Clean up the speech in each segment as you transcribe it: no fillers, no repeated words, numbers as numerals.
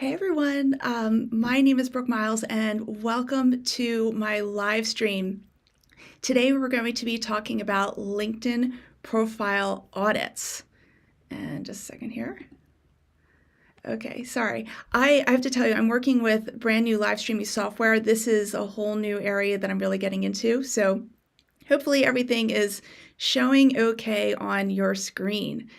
Hey everyone, my name is Brooke Miles and welcome to my live stream. Today we're going to be talking about LinkedIn profile audits. And just a second here. Okay, sorry. I have to tell you, I'm working with brand new live streaming software. This is a whole new area that I'm really getting into. So hopefully everything is showing okay on your screen.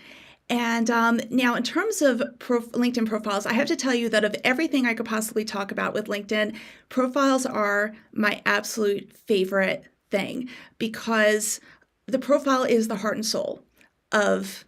And now, in terms of LinkedIn profiles, I have to tell you that of everything I could possibly talk about with LinkedIn, profiles are my absolute favorite thing because the profile is the heart and soul of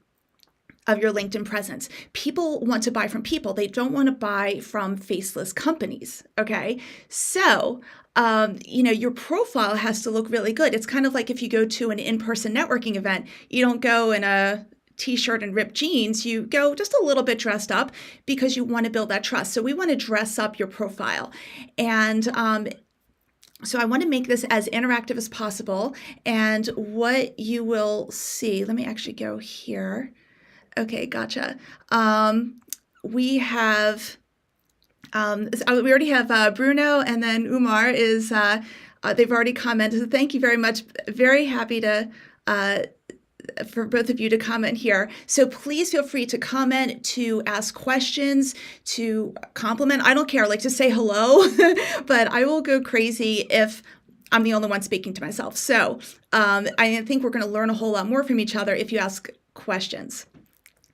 your LinkedIn presence. People want to buy from people. They don't want to buy from faceless companies. Okay. So, your profile has to look really good. It's kind of like if you go to an in-person networking event, you don't go in a t-shirt and ripped jeans, you go just a little bit dressed up because you want to build that trust. So we want to dress up your profile. And so I want to make this as interactive as possible. And what you will see, let me actually go here. Okay, gotcha. We have, we already have Bruno, and then Umar is, they've already commented. So thank you very much. Very happy to, for both of you to comment here. So please feel free to comment, to ask questions, to compliment. I don't care, like to say hello, but I will go crazy if I'm the only one speaking to myself. So I think we're going to learn a whole lot more from each other if you ask questions.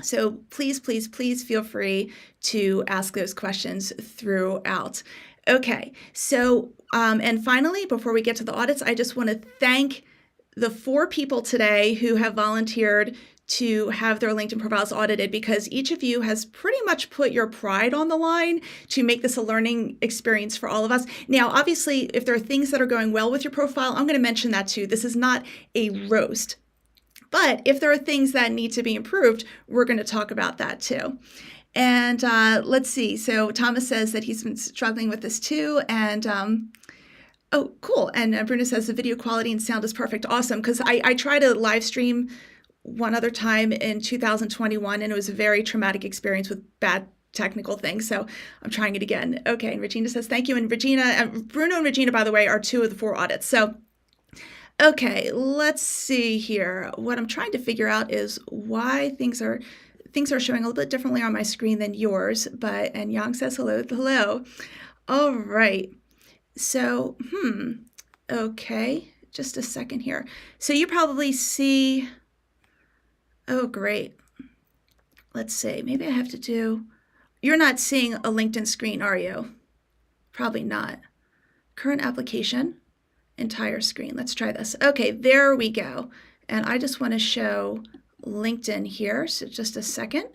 So please, please, please feel free to ask those questions throughout. Okay, so and finally, before we get to the audits, I just want to thank the 4 people today who have volunteered to have their LinkedIn profiles audited, because each of you has pretty much put your pride on the line to make this a learning experience for all of us. Now, obviously, if there are things that are going well with your profile, I'm going to mention that too. This is not a roast. But if there are things that need to be improved, we're going to talk about that too. And let's see. So Thomas says that he's been struggling with this too. And oh, cool. And Bruno says the video quality and sound is perfect. Awesome. Because I tried a live stream one other time in 2021, and it was a very traumatic experience with bad technical things. So I'm trying it again. Okay. And Regina says, thank you. And Bruno and Regina, by the way, are 2 of the 4 audits. So, okay, let's see here. What I'm trying to figure out is why things are showing a little bit differently on my screen than yours. And Yang says hello. Hello. All right. So, okay, just a second here. So you probably see, oh, great. Let's see, maybe I have to do, you're not seeing a LinkedIn screen, are you? Probably not. Current application, entire screen. Let's try this. Okay, there we go. And I just want to show LinkedIn here. So just a second.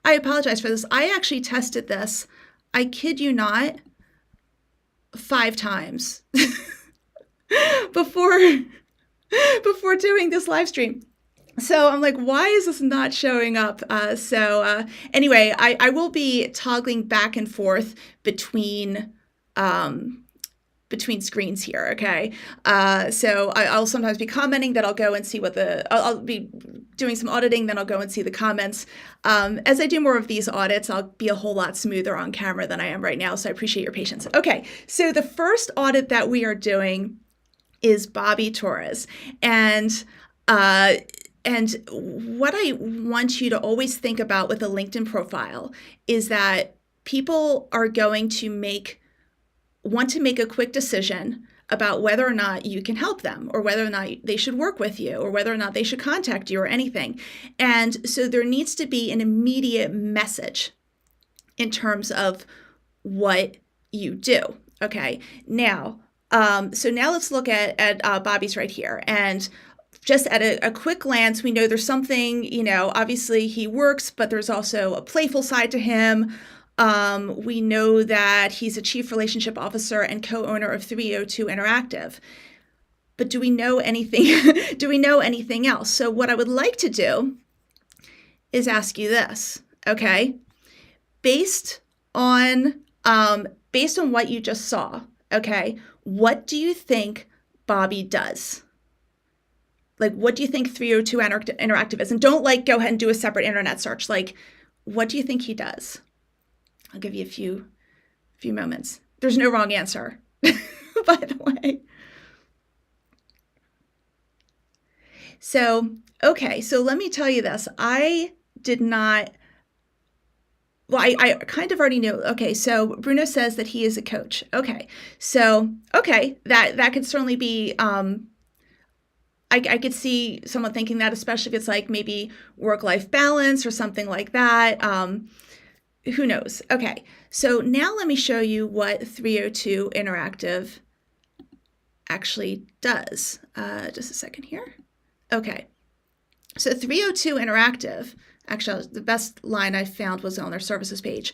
I apologize for this. I actually tested this. I kid you not. 5 times before doing this live stream. So I'm like, why is this not showing up? Anyway, I will be toggling back and forth between screens here. Okay. So I'll sometimes be commenting, that I'll go and see what I'll be doing some auditing, then I'll go and see the comments. As I do more of these audits, I'll be a whole lot smoother on camera than I am right now. So I appreciate your patience. Okay. So the first audit that we are doing is Bobby Torres. And what I want you to always think about with a LinkedIn profile is that people are going to want to make a quick decision about whether or not you can help them, or whether or not they should work with you, or whether or not they should contact you, or anything. And so there needs to be an immediate message in terms of what you do. Okay. Now, so now let's look at Bobby's right here. And just at a quick glance, we know there's something, obviously he works, but there's also a playful side to him. We know that he's a chief relationship officer and co-owner of 302 Interactive. But do we know anything? Do we know anything else? So what I would like to do is ask you this, okay? Based on what you just saw, okay, what do you think Bobby does? Like, what do you think 302 Interactive is? And don't go ahead and do a separate internet search. Like, what do you think he does? I'll give you a few few moments. There's no wrong answer, by the way. So, okay, so let me tell you this. I did not, well, I kind of already know. Okay, so Bruno says that he is a coach. Okay, so, okay, that could certainly be, I could see someone thinking that, especially if it's like maybe work-life balance or something like that. Who knows? Okay, so now let me show you what 302 Interactive actually does. Just a second here. Okay, so 302 Interactive, actually the best line I found was on their services page.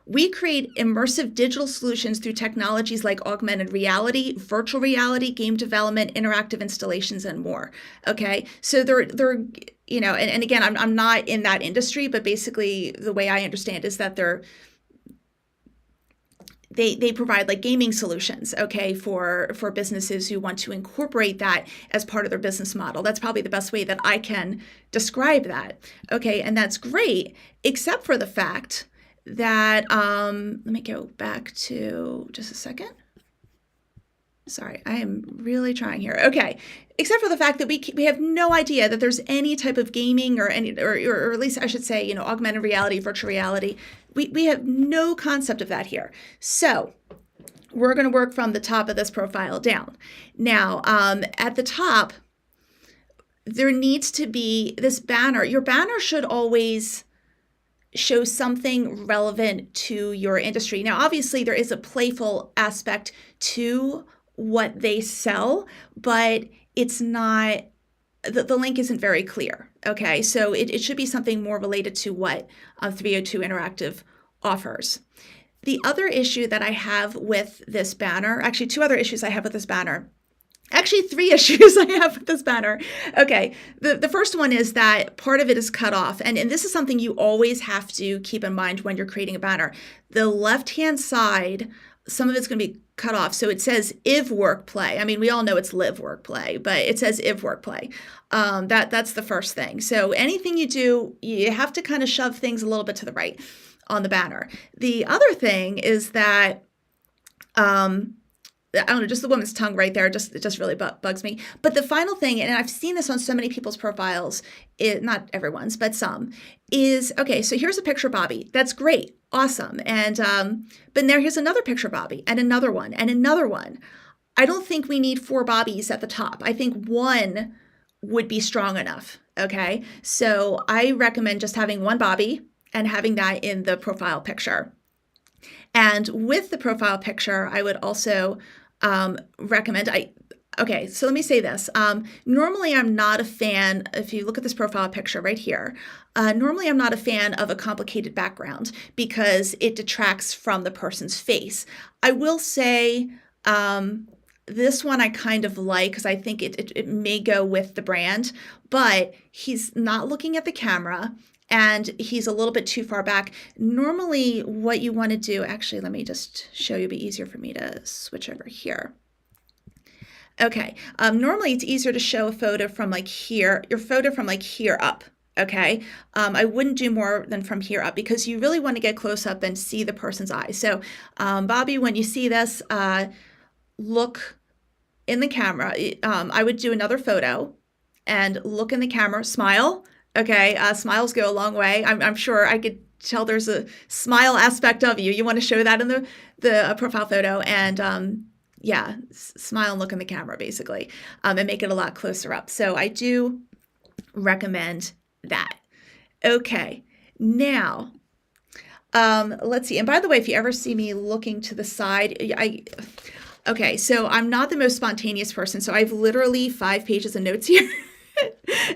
We create immersive digital solutions through technologies like augmented reality, virtual reality, game development, interactive installations, and more. Okay, so they're you know, and again, I'm not in that industry, but basically the way I understand is that they provide like gaming solutions, okay, for businesses who want to incorporate that as part of their business model. That's probably the best way that I can describe that. Okay, and that's great, except for the fact that, let me go back to just a second. Sorry, I am really trying here. Okay, except for the fact that we have no idea that there's any type of gaming or any, or at least I should say, you know, augmented reality, virtual reality. We have no concept of that here. So we're going to work from the top of this profile down. Now, at the top, there needs to be this banner. Your banner should always show something relevant to your industry. Now, obviously, there is a playful aspect to what they sell, but it's not, the link isn't very clear. Okay, so it should be something more related to what 302 Interactive offers. The other issue that I have with this banner, actually two other issues I have with this banner. Actually, three issues I have with this banner. Okay, the first one is that part of it is cut off. And this is something you always have to keep in mind when you're creating a banner. The left-hand side, some of it's going to be cut off. So it says if work play. I mean, we all know it's live work play, but it says if work play. That's the first thing. So anything you do, you have to kind of shove things a little bit to the right on the banner. The other thing is that, I don't know, just the woman's tongue right there, it just really bugs me. But the final thing, and I've seen this on so many people's profiles, not everyone's, but some, is, okay, so here's a picture of Bobby. That's great, awesome. And but here's another picture of Bobby, and another one, and another one. I don't think we need 4 Bobbies at the top. I think one would be strong enough, okay? So I recommend just having one Bobby and having that in the profile picture. And with the profile picture, I would also recommend, okay, so let me say this. Normally I'm not a fan, if you look at this profile picture right here, normally I'm not a fan of a complicated background because it detracts from the person's face. I will say this one I kind of like because I think it may go with the brand, but he's not looking at the camera and he's a little bit too far back. Normally what you want to do, actually, let me just show you, it'd be easier for me to switch over here. Okay, normally it's easier to show a photo from like here, your photo from like here up, okay? I wouldn't do more than from here up because you really want to get close up and see the person's eyes. So Bobby, when you see this, look in the camera. I would do another photo and look in the camera, smile. Okay, smiles go a long way. I'm sure I could tell there's a smile aspect of you. You want to show that in the profile photo and yeah, smile and look in the camera basically and make it a lot closer up. So I do recommend that. Okay, now let's see. And by the way, if you ever see me looking to the side, okay, so I'm not the most spontaneous person. So I have literally 5 pages of notes here.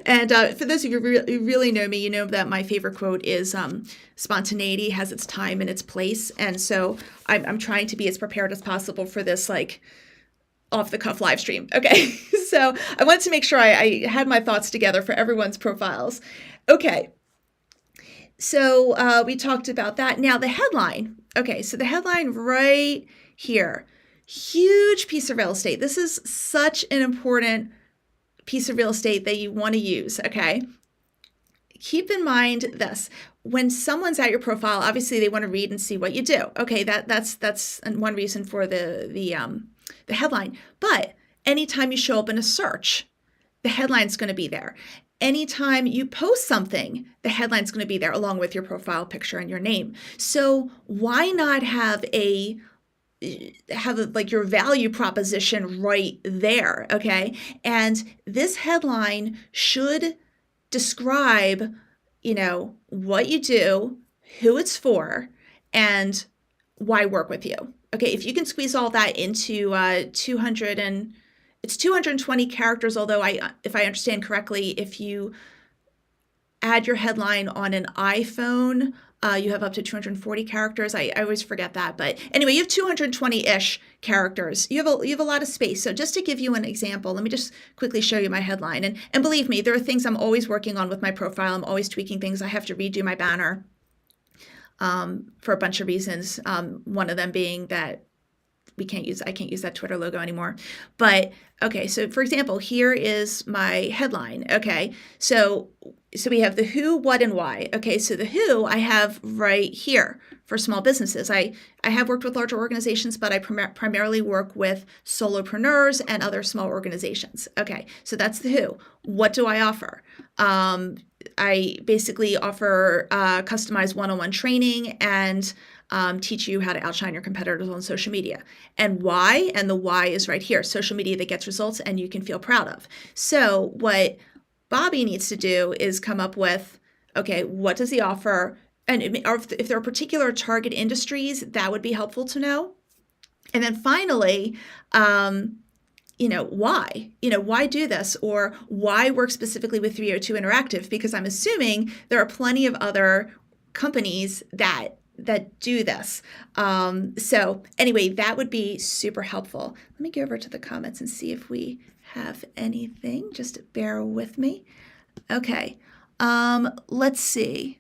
And for those of you who really know me, you know that my favorite quote is spontaneity has its time and its place. And so I'm trying to be as prepared as possible for this like off the cuff live stream. Okay, so I wanted to make sure I had my thoughts together for everyone's profiles. Okay, so we talked about that. Now the headline. Okay, so the headline right here, huge piece of real estate. This is such an important piece of real estate that you want to use, okay? Keep in mind this. when someone's at your profile, obviously they want to read and see what you do. Okay, that's one reason for the headline. But anytime you show up in a search, the headline's going to be there. Anytime you post something, the headline's going to be there along with your profile picture and your name. So why not have like your value proposition right there, okay? And this headline should describe, what you do, who it's for, and why work with you. Okay, if you can squeeze all that into 220 characters, although if I understand correctly, if you add your headline on an iPhone, you have up to 240 characters. I always forget that. But anyway, you have 220-ish characters. You have a lot of space. So just to give you an example, let me just quickly show you my headline. And believe me, there are things I'm always working on with my profile. I'm always tweaking things. I have to redo my banner for a bunch of reasons. One of them being that I can't use that Twitter logo anymore. But okay, so for example, here is my headline. Okay, so we have the who, what, and why. Okay, so the who I have right here for small businesses. I have worked with larger organizations, but I primarily work with solopreneurs and other small organizations. Okay, so that's the who. What do I offer? I basically offer customized one-on-one training and teach you how to outshine your competitors on social media. And why? And the why is right here. Social media that gets results and you can feel proud of. So what Bobby needs to do is come up with, okay, what does he offer? And if there are particular target industries, that would be helpful to know. And then finally, why? Why do this? Or why work specifically with 302 Interactive? Because I'm assuming there are plenty of other companies that do this. So anyway, that would be super helpful. Let me go over to the comments and see if we have anything. Just bear with me. Okay. Let's see.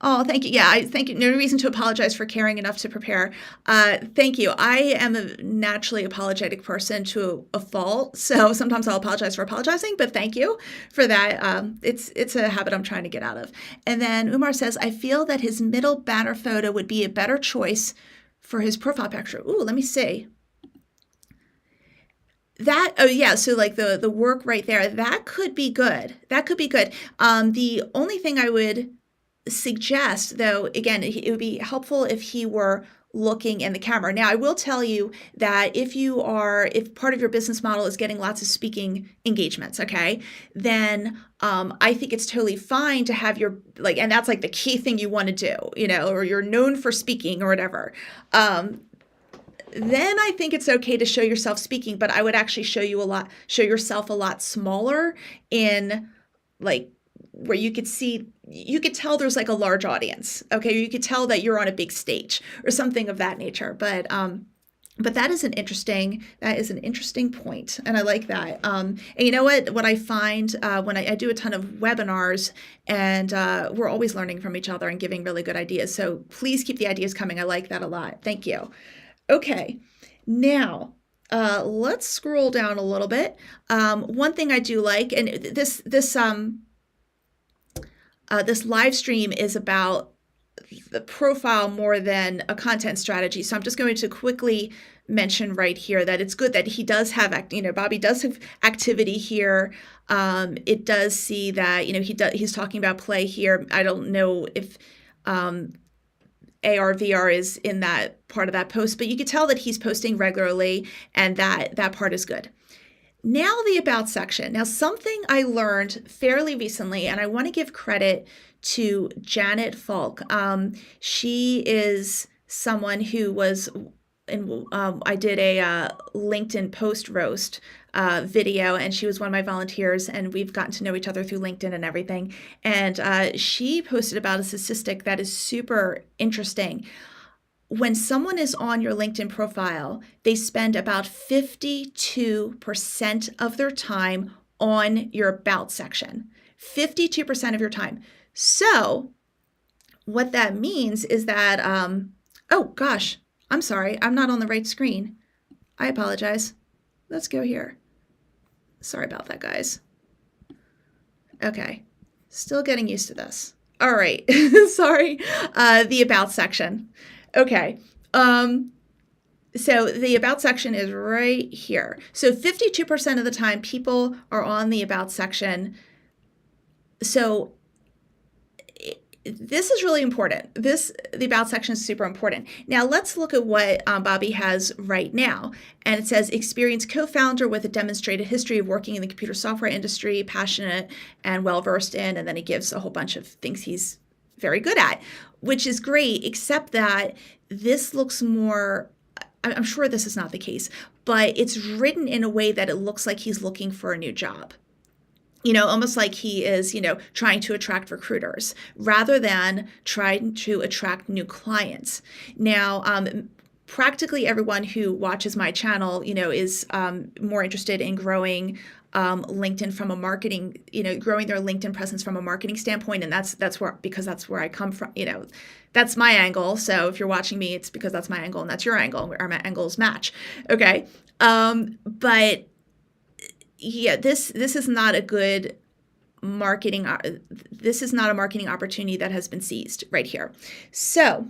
Oh, thank you. Yeah, thank you. No reason to apologize for caring enough to prepare. Thank you. I am a naturally apologetic person to a fault, so sometimes I'll apologize for apologizing, but thank you for that. It's a habit I'm trying to get out of. And then Umar says, I feel that his middle banner photo would be a better choice for his profile picture. Ooh, let me see. So like the work right there, that could be good. The only thing I would suggest, though, again, it would be helpful if he were looking in the camera. Now, I will tell you that if part of your business model is getting lots of speaking engagements, okay, then I think it's totally fine to have and that's like the key thing you want to do, or you're known for speaking or whatever. Then I think it's okay to show yourself speaking, but I would actually show yourself a lot smaller in where you could tell there's like a large audience. Okay. You could tell that you're on a big stage or something of that nature. But that is an interesting point. And I like that. And you know what I find when I do a ton of webinars, and we're always learning from each other and giving really good ideas. So please keep the ideas coming. I like that a lot. Thank you. Okay. Now, let's scroll down a little bit. One thing I do like, and this live stream is about the profile more than a content strategy. So I'm just going to quickly mention right here that it's good that he does have, Bobby does have activity here. It does see that, he's talking about play here. I don't know if AR, VR is in that part of that post, but you could tell that he's posting regularly, and that part is good. Now the About section. Now something I learned fairly recently, and I want to give credit to Janet Falk. She is someone who was I did a LinkedIn post roast video, and she was one of my volunteers, and we've gotten to know each other through LinkedIn and everything. And she posted about a statistic that is super interesting. When someone is on your LinkedIn profile, they spend about 52% of their time on your About section. 52% of your time. So what that means is that, oh gosh, I'm sorry, I'm not on the right screen. I apologize. Let's go here. Sorry about that, guys. Okay, still getting used to this. All right. Sorry. The About section. Okay. So the About section is right here. So 52% of the time people are on the About section. So this is really important. The About section is super important. Now let's look at what Bobby has right now. And it says, experienced co-founder with a demonstrated history of working in the computer software industry, passionate and well-versed in, and then he gives a whole bunch of things he's very good at, which is great, except that this looks more, I'm sure this is not the case, but it's written in a way that it looks like he's looking for a new job. Almost like he is, trying to attract recruiters rather than trying to attract new clients. Now, practically everyone who watches my channel, is more interested in growing LinkedIn from a marketing, growing their LinkedIn presence from a marketing standpoint. And that's where I come from, that's my angle. So if you're watching me, it's because that's my angle and that's your angle. Our angles match. Okay. But yeah, this is not a good marketing. This is not a marketing opportunity that has been seized right here. So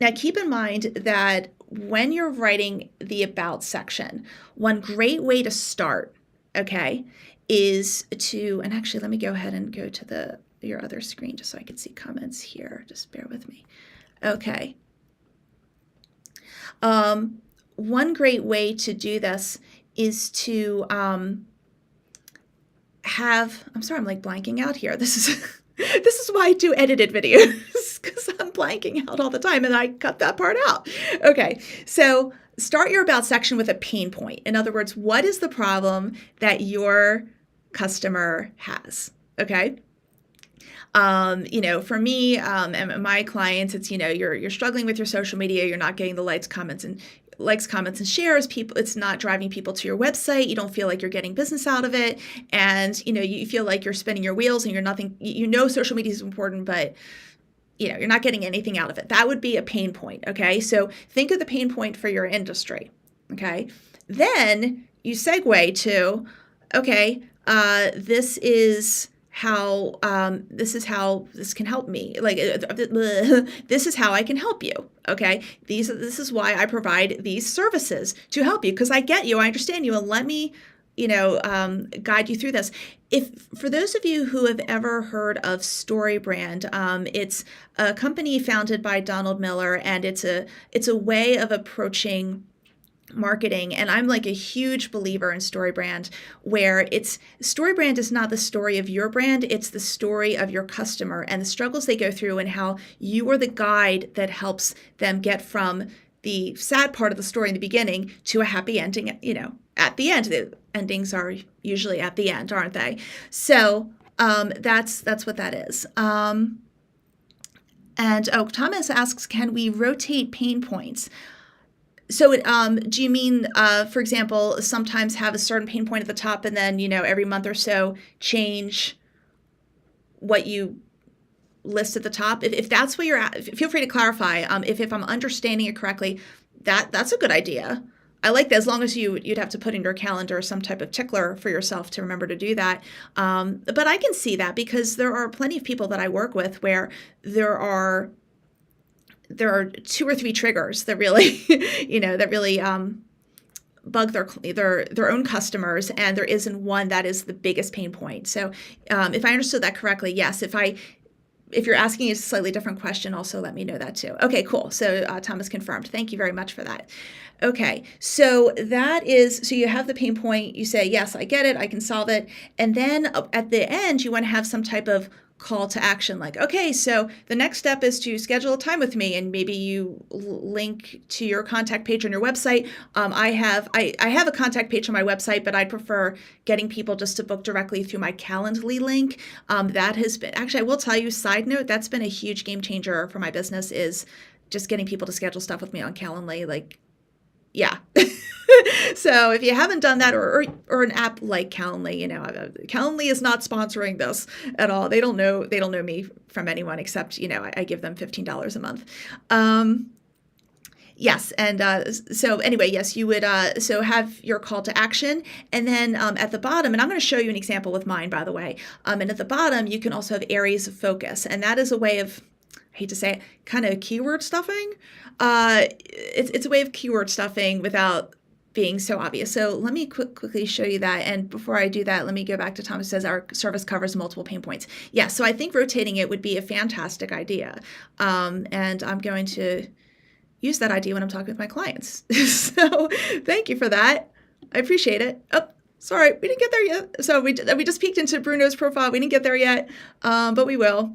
now keep in mind that when you're writing the About section, one great way to start, okay, is to, and actually let me go ahead and go to your other screen just so I can see comments here. Just bear with me. Okay. One great way to do this is to have, I'm sorry, I'm like blanking out here. This is why I do edited videos, because I'm blanking out all the time and I cut that part out. Okay, so start your About section with a pain point. In other words, what is the problem that your customer has? Okay. For me and my clients, it's, you're struggling with your social media, you're not getting the likes, comments, and shares. It's not driving people to your website. You don't feel like you're getting business out of it. And, you feel like you're spinning your wheels and you're nothing, social media is important, but you're not getting anything out of it. That would be a pain point. Okay. So think of the pain point for your industry. Okay. Then you segue to, okay, this is how this can help me. Like, this is how I can help you. Okay, this is why I provide these services to help you, because I get you, I understand you, and let me, guide you through this. If for those of you who have ever heard of StoryBrand, it's a company founded by Donald Miller, and it's a way of approaching marketing. And I'm like a huge believer in StoryBrand, where StoryBrand is not the story of your brand, it's the story of your customer and the struggles they go through and how you are the guide that helps them get from the sad part of the story in the beginning to a happy ending, at the end. The endings are usually at the end, aren't they? So that's what that is. And Thomas asks, can we rotate pain points? So do you mean, for example, sometimes have a certain pain point at the top and then, every month or so change what you list at the top? If that's what you're at, feel free to clarify. If I'm understanding it correctly, that's a good idea. I like that, as long as you'd have to put in your calendar some type of tickler for yourself to remember to do that. But I can see that, because there are plenty of people that I work with where there are 2 or 3 triggers that really, bug their own customers, and there isn't one that is the biggest pain point. So if I understood that correctly, yes. If you're asking a slightly different question, also let me know that too. Okay, cool. So Thomas confirmed. Thank you very much for that. Okay, so so you have the pain point. You say, yes, I get it. I can solve it. And then at the end, you want to have some type of call to action, like, okay, so the next step is to schedule a time with me, and maybe you link to your contact page on your website. I have a contact page on my website, but I'd prefer getting people just to book directly through my Calendly link. That has been, actually, I will tell you, side note, that's been a huge game changer for my business, is just getting people to schedule stuff with me on Calendly. Like, yeah. So if you haven't done that, or an app like Calendly, Calendly is not sponsoring this at all. They don't know me from anyone except, I give them $15 a month. Yes, and so anyway, yes, you would so have your call to action, and then at the bottom, and I'm going to show you an example with mine, by the way. And at the bottom, you can also have areas of focus, and that is a way of, I hate to say it, kind of keyword stuffing. It's a way of keyword stuffing without being so obvious. So let me quickly show you that. And before I do that, let me go back to Thomas says our service covers multiple pain points. Yeah, so I think rotating it would be a fantastic idea. And I'm going to use that idea when I'm talking with my clients. So thank you for that. I appreciate it. Oh, sorry, we didn't get there yet. So we just peeked into Bruno's profile. We didn't get there yet, but we will.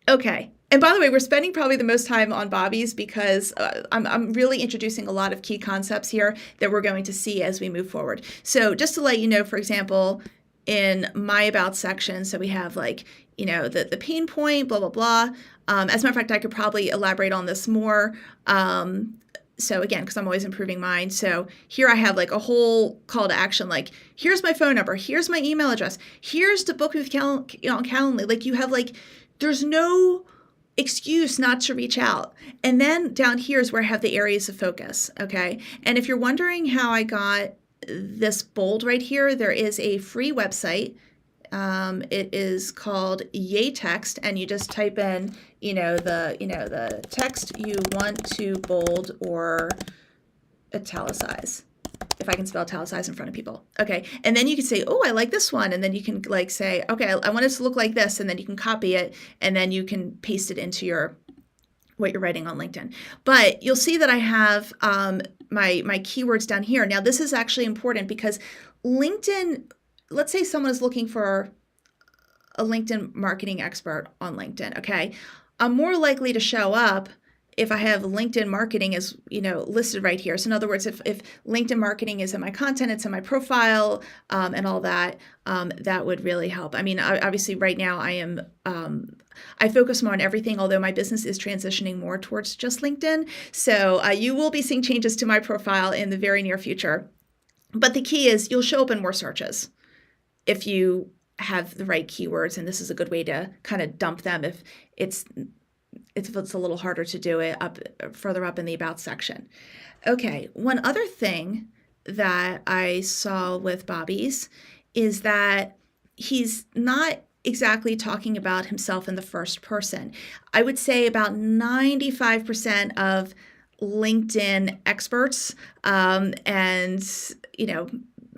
Okay. And by the way, we're spending probably the most time on Bobby's because I'm really introducing a lot of key concepts here that we're going to see as we move forward. So just to let you know, for example, in my About section, so we have like, the pain point, blah, blah, blah. As a matter of fact, I could probably elaborate on this more. So again, because I'm always improving mine. So here I have like a whole call to action, like here's my phone number, here's my email address, here's to book with Calendly. Like you have like, there's no excuse not to reach out. And then down here is where I have the areas of focus, okay? And if you're wondering how I got this bold right here, there is a free website. It is called Yay Text, and you just type in, the text you want to bold or italicize, if I can spell italicize in front of people. Okay, and then you can say, oh, I like this one, and then you can like say, okay, I want it to look like this, and then you can copy it, and then you can paste it into what you're writing on LinkedIn. But you'll see that I have my keywords down here. Now, this is actually important because LinkedIn, let's say someone is looking for a LinkedIn marketing expert on LinkedIn, okay? I'm more likely to show up if I have LinkedIn marketing as, listed right here. So in other words, if LinkedIn marketing is in my content, it's in my profile, and all that, that would really help. I mean, obviously right now I focus more on everything, although my business is transitioning more towards just LinkedIn. So you will be seeing changes to my profile in the very near future. But the key is you'll show up in more searches if you have the right keywords, and this is a good way to kind of dump them if it's a little harder to do it further up in the About section. Okay, one other thing that I saw with Bobby's is that he's not exactly talking about himself in the first person. I would say about 95% of LinkedIn experts and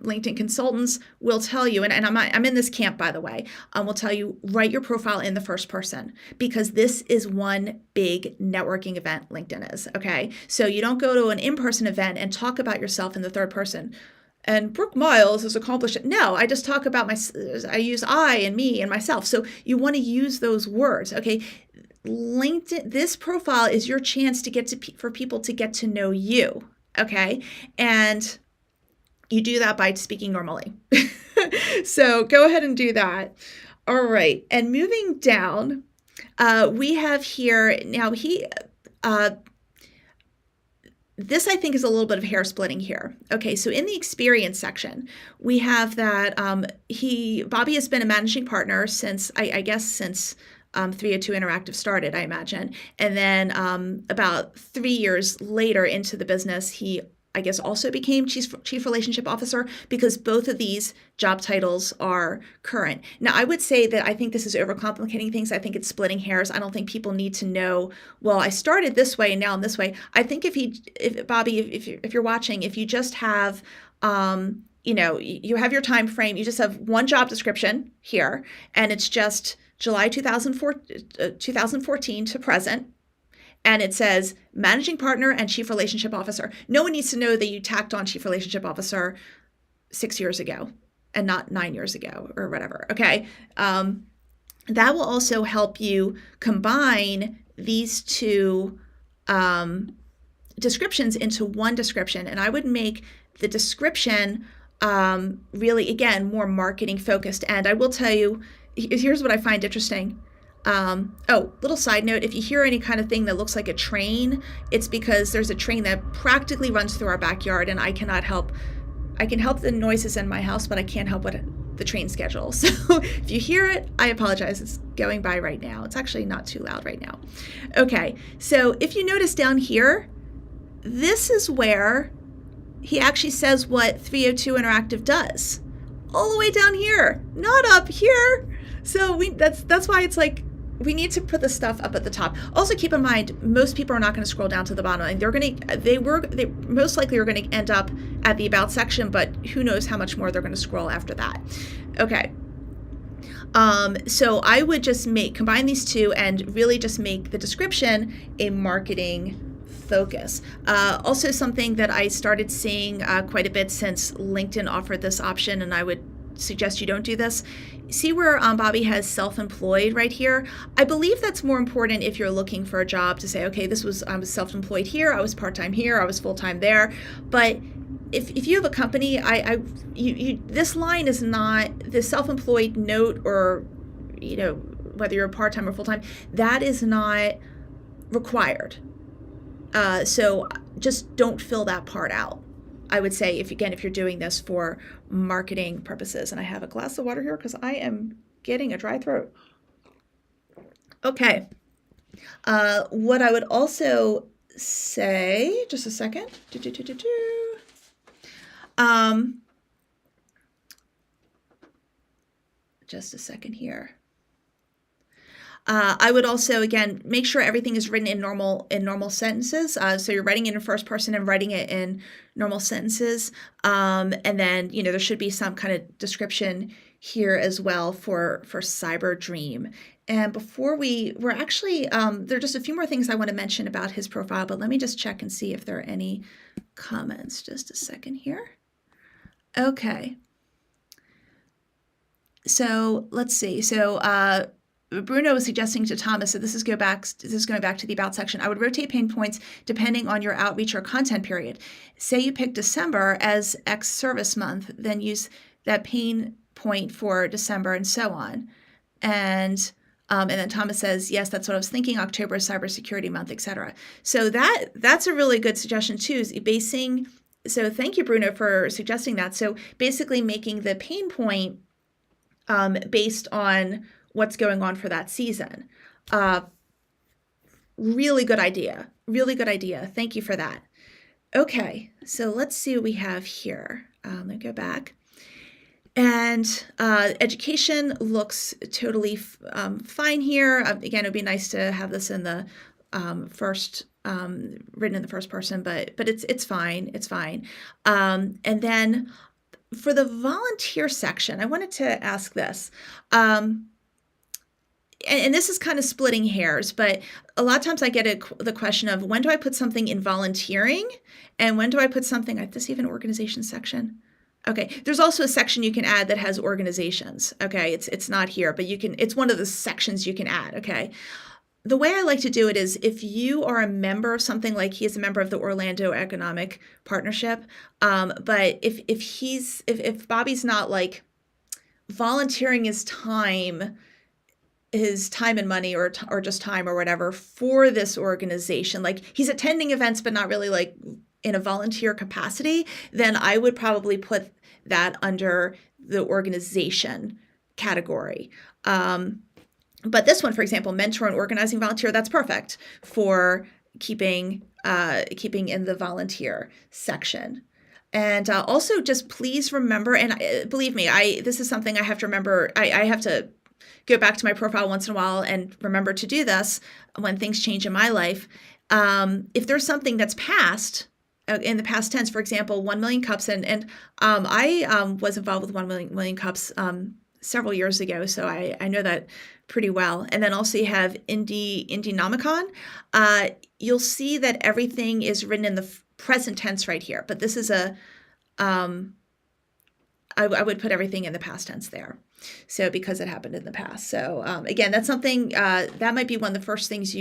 LinkedIn consultants will tell you, and I'm in this camp, by the way, will tell you, write your profile in the first person, because this is one big networking event LinkedIn is, okay? So you don't go to an in-person event and talk about yourself in the third person. And Brooke Miles has accomplished it. No, I just talk about I use I and me and myself. So you want to use those words, okay? LinkedIn, this profile is your chance for people to get to know you, okay? And you do that by speaking normally. So go ahead and do that. All right. And moving down, we have here, now this I think is a little bit of hair splitting here. Okay, so in the experience section, we have that Bobby has been a managing partner since, I guess, since 302 Interactive started, I imagine. And then about 3 years later into the business, he I guess also became Chief Relationship Officer, because both of these job titles are current. Now, I would say that I think this is overcomplicating things. I think it's splitting hairs. I don't think people need to know, well, I started this way and now I'm this way. I think if Bobby, if you're watching, if you just have, you have your time frame, you just have one job description here, and it's just July 2014 to present. And it says managing partner and chief relationship officer. No one needs to know that you tacked on chief relationship officer 6 years ago and not 9 years ago or whatever. Okay. That will also help you combine these two descriptions into one description. And I would make the description really, again, more marketing focused. And I will tell you, here's what I find interesting. Little side note, if you hear any kind of thing that looks like a train, it's because there's a train that practically runs through our backyard, and I can help the noises in my house, but I can't help the train schedule. So if you hear it, I apologize. It's going by right now. It's actually not too loud right now. Okay, so if you notice down here, this is where he actually says what 302 Interactive does. All the way down here, not up here. So that's why it's like we need to put the stuff up at the top. Also keep in mind, most people are not going to scroll down to the bottom, and they most likely are going to end up at the About section, but who knows how much more they're going to scroll after that. Okay. So I would just combine these two and really just make the description a marketing focus. Also something that I started seeing quite a bit since LinkedIn offered this option, and I would suggest you don't do this. See where Bobby has self-employed right here? I believe that's more important if you're looking for a job to say, okay, I was self-employed here, I was part-time here, I was full-time there. But if you have a company, this line is not the self-employed note, or whether you're part-time or full-time, that is not required. So just don't fill that part out. I would say if you're doing this for marketing purposes. And I have a glass of water here because I am getting a dry throat. Okay. What I would also say, just a second. Just a second here. I would also, again, make sure everything is written in normal sentences. So you're writing it in first person and writing it in normal sentences. And then, there should be some kind of description here as well for Cyber Dream. And before we're actually, there are just a few more things I want to mention about his profile, but let me just check and see if there are any comments. Just a second here. Okay. So let's see. So, Bruno was suggesting to Thomas that this is going back to the About section. I would rotate pain points depending on your outreach or content period. Say you pick December as X service month, then use that pain point for December and so on. And then Thomas says, yes, that's what I was thinking. October is cybersecurity month, etc. So that's a really good suggestion too. So thank you, Bruno, for suggesting that. So basically making the pain point based on what's going on for that season. Really good idea. Really good idea. Thank you for that. Okay, so let's see what we have here. Let me go back. And education looks totally fine here. Again, it would be nice to have this in the written in the first person, but it's fine. It's fine. And then for the volunteer section, I wanted to ask this. And this is kind of splitting hairs, but a lot of times I get the question of when do I put something in volunteering and when do I put something, is this even organization section? Okay, there's also a section you can add that has organizations. Okay, it's not here, but it's one of the sections you can add. Okay, the way I like to do it is if you are a member of something, like he is a member of the Orlando Economic Partnership, but if Bobby's not like volunteering his time and money or just time or whatever for this organization, like he's attending events but not really like in a volunteer capacity, then I would probably put that under the organization category. But this one, for example, mentor and organizing volunteer, that's perfect for keeping in the volunteer section. And also just please remember, and believe me, this is something I have to remember. I have to go back to my profile once in a while and remember to do this when things change in my life. If there's something that's past, in the past tense, for example, 1 million cups, and I was involved with 1 million cups several years ago, so I know that pretty well. And then also you have Indienomicon. You'll see that everything is written in the present tense right here, but this is I would put everything in the past tense there. So because it happened in the past. So again, that's something that might be one of the first things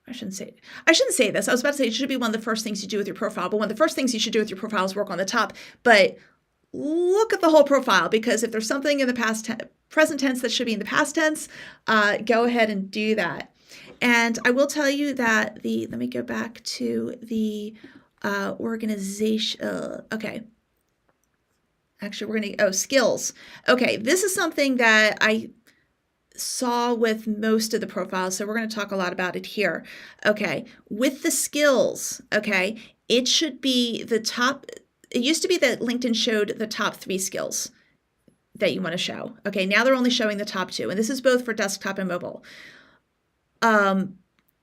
I shouldn't say this. I was about to say it should be one of the first things you do with your profile, but one of the first things you should do with your profile is work on the top. But look at the whole profile, because if there's something in the present tense that should be in the past tense, go ahead and do that. And I will tell you that let me go back to the organization. Okay. Actually, skills. Okay, this is something that I saw with most of the profiles, so we're going to talk a lot about it here. Okay, with the skills, okay, it should be the top. It used to be that LinkedIn showed the top 3 skills that you want to show. Okay, now they're only showing the top 2, and this is both for desktop and mobile.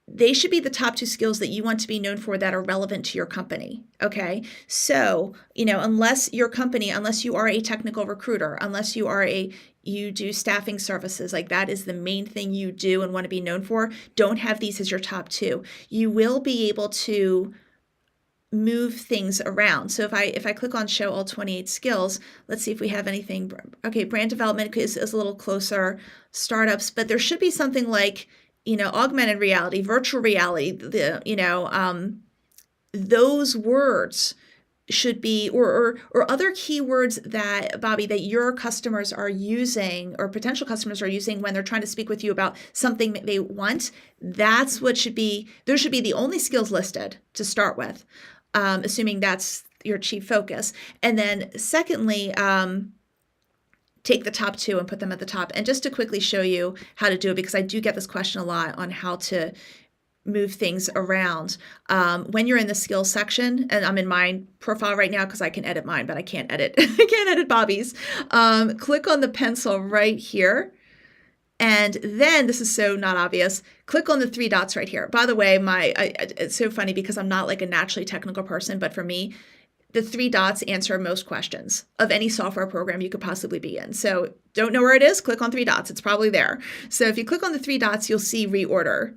They should be the top 2 skills that you want to be known for that are relevant to your company. Okay, so unless you are a technical recruiter, unless you do staffing services, like that is the main thing you do and want to be known for, don't have these as your top 2. You will be able to move things around. So if I click on show all 28 skills, let's see if we have anything. Okay, brand development is a little closer, startups, but there should be something like, augmented reality, virtual reality, those words should be, or other keywords that, Bobby, that your customers are using or potential customers are using when they're trying to speak with you about something that they want. That's what should be, those should be the only skills listed to start with, assuming that's your chief focus. And then secondly, take the top 2 and put them at the top. And just to quickly show you how to do it, because I do get this question a lot on how to move things around. When you're in the skills section, and I'm in my profile right now because I can edit mine, but I can't edit Bobby's. Click on the pencil right here. And then, this is so not obvious, click on the 3 dots right here. By the way, it's so funny because I'm not like a naturally technical person, but for me, the 3 dots answer most questions of any software program you could possibly be in. So don't know where it is? Click on 3 dots. It's probably there. So if you click on the 3 dots, you'll see reorder.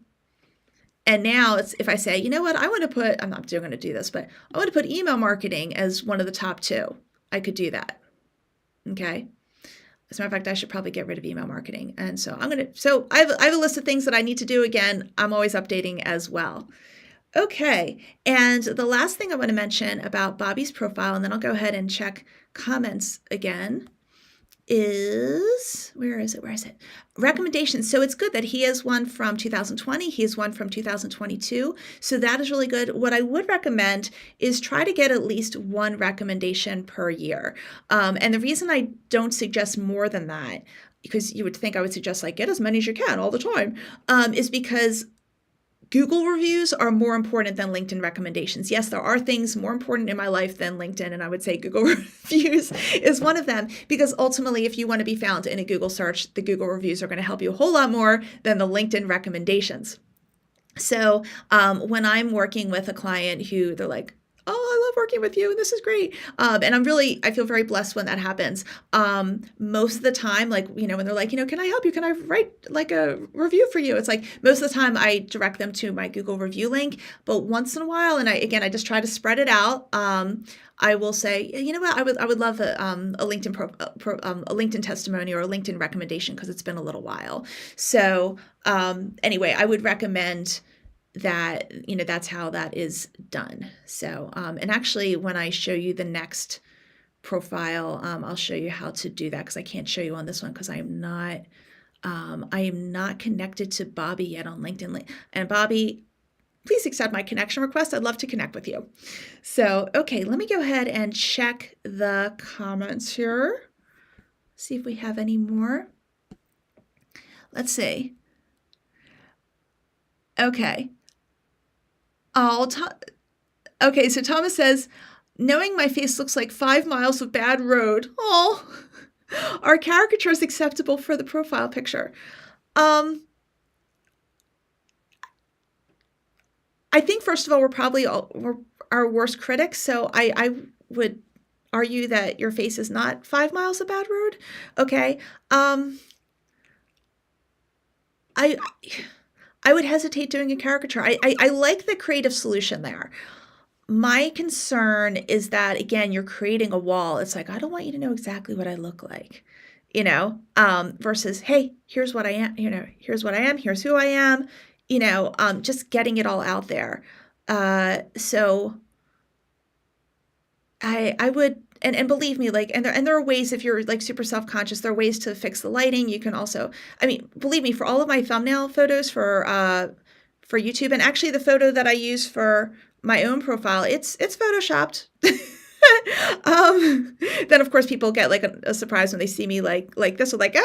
And now if I say, you know what, I'm not going to do this, but I want to put email marketing as one of the top 2. I could do that. Okay. As a matter of fact, I should probably get rid of email marketing. And so I have a list of things that I need to do. Again, I'm always updating as well. Okay, and the last thing I want to mention about Bobby's profile, and then I'll go ahead and check comments again, is, where is it? Recommendations. So it's good that he has one from 2020, he has one from 2022, so that is really good. What I would recommend is try to get at least 1 recommendation per year. And the reason I don't suggest more than that, because you would think I would suggest like get as many as you can all the time, is because Google reviews are more important than LinkedIn recommendations. Yes, there are things more important in my life than LinkedIn, and I would say Google reviews is one of them, because ultimately, if you want to be found in a Google search, the Google reviews are going to help you a whole lot more than the LinkedIn recommendations. So when I'm working with a client who they're like, oh, I love working with you, and this is great. And I feel very blessed when that happens. Most of the time, like, when they're like, can I help you? Can I write like a review for you? It's like most of the time I direct them to my Google review link, but once in a while, and I just try to spread it out. I will say, you know what, I would love a LinkedIn a LinkedIn testimony or a LinkedIn recommendation because it's been a little while. So anyway, I would recommend that, that's how that is done. So, and actually when I show you the next profile, I'll show you how to do that because I can't show you on this one because I am not connected to Bobby yet on LinkedIn. And Bobby, please accept my connection request. I'd love to connect with you. So, okay, let me go ahead and check the comments here. See if we have any more. Let's see. Okay. Okay, so Thomas says, knowing my face looks like 5 miles of bad road. Oh, are caricatures acceptable for the profile picture? I think, first of all, we're our worst critics. So I would argue that your face is not 5 miles of bad road. Okay. I would hesitate doing a caricature. I like the creative solution there. My concern is that, again, you're creating a wall. It's like, I don't want you to know exactly what I look like, versus, hey, here's what I am, here's what I am, here's who I am, just getting it all out there. So I would, and believe me, like, and there are ways, if you're like super self-conscious, there are ways to fix the lighting. You can also, believe me, for all of my thumbnail photos for YouTube, and actually the photo that I use for my own profile, it's photoshopped. Then of course people get like a surprise when they see me like this, or like,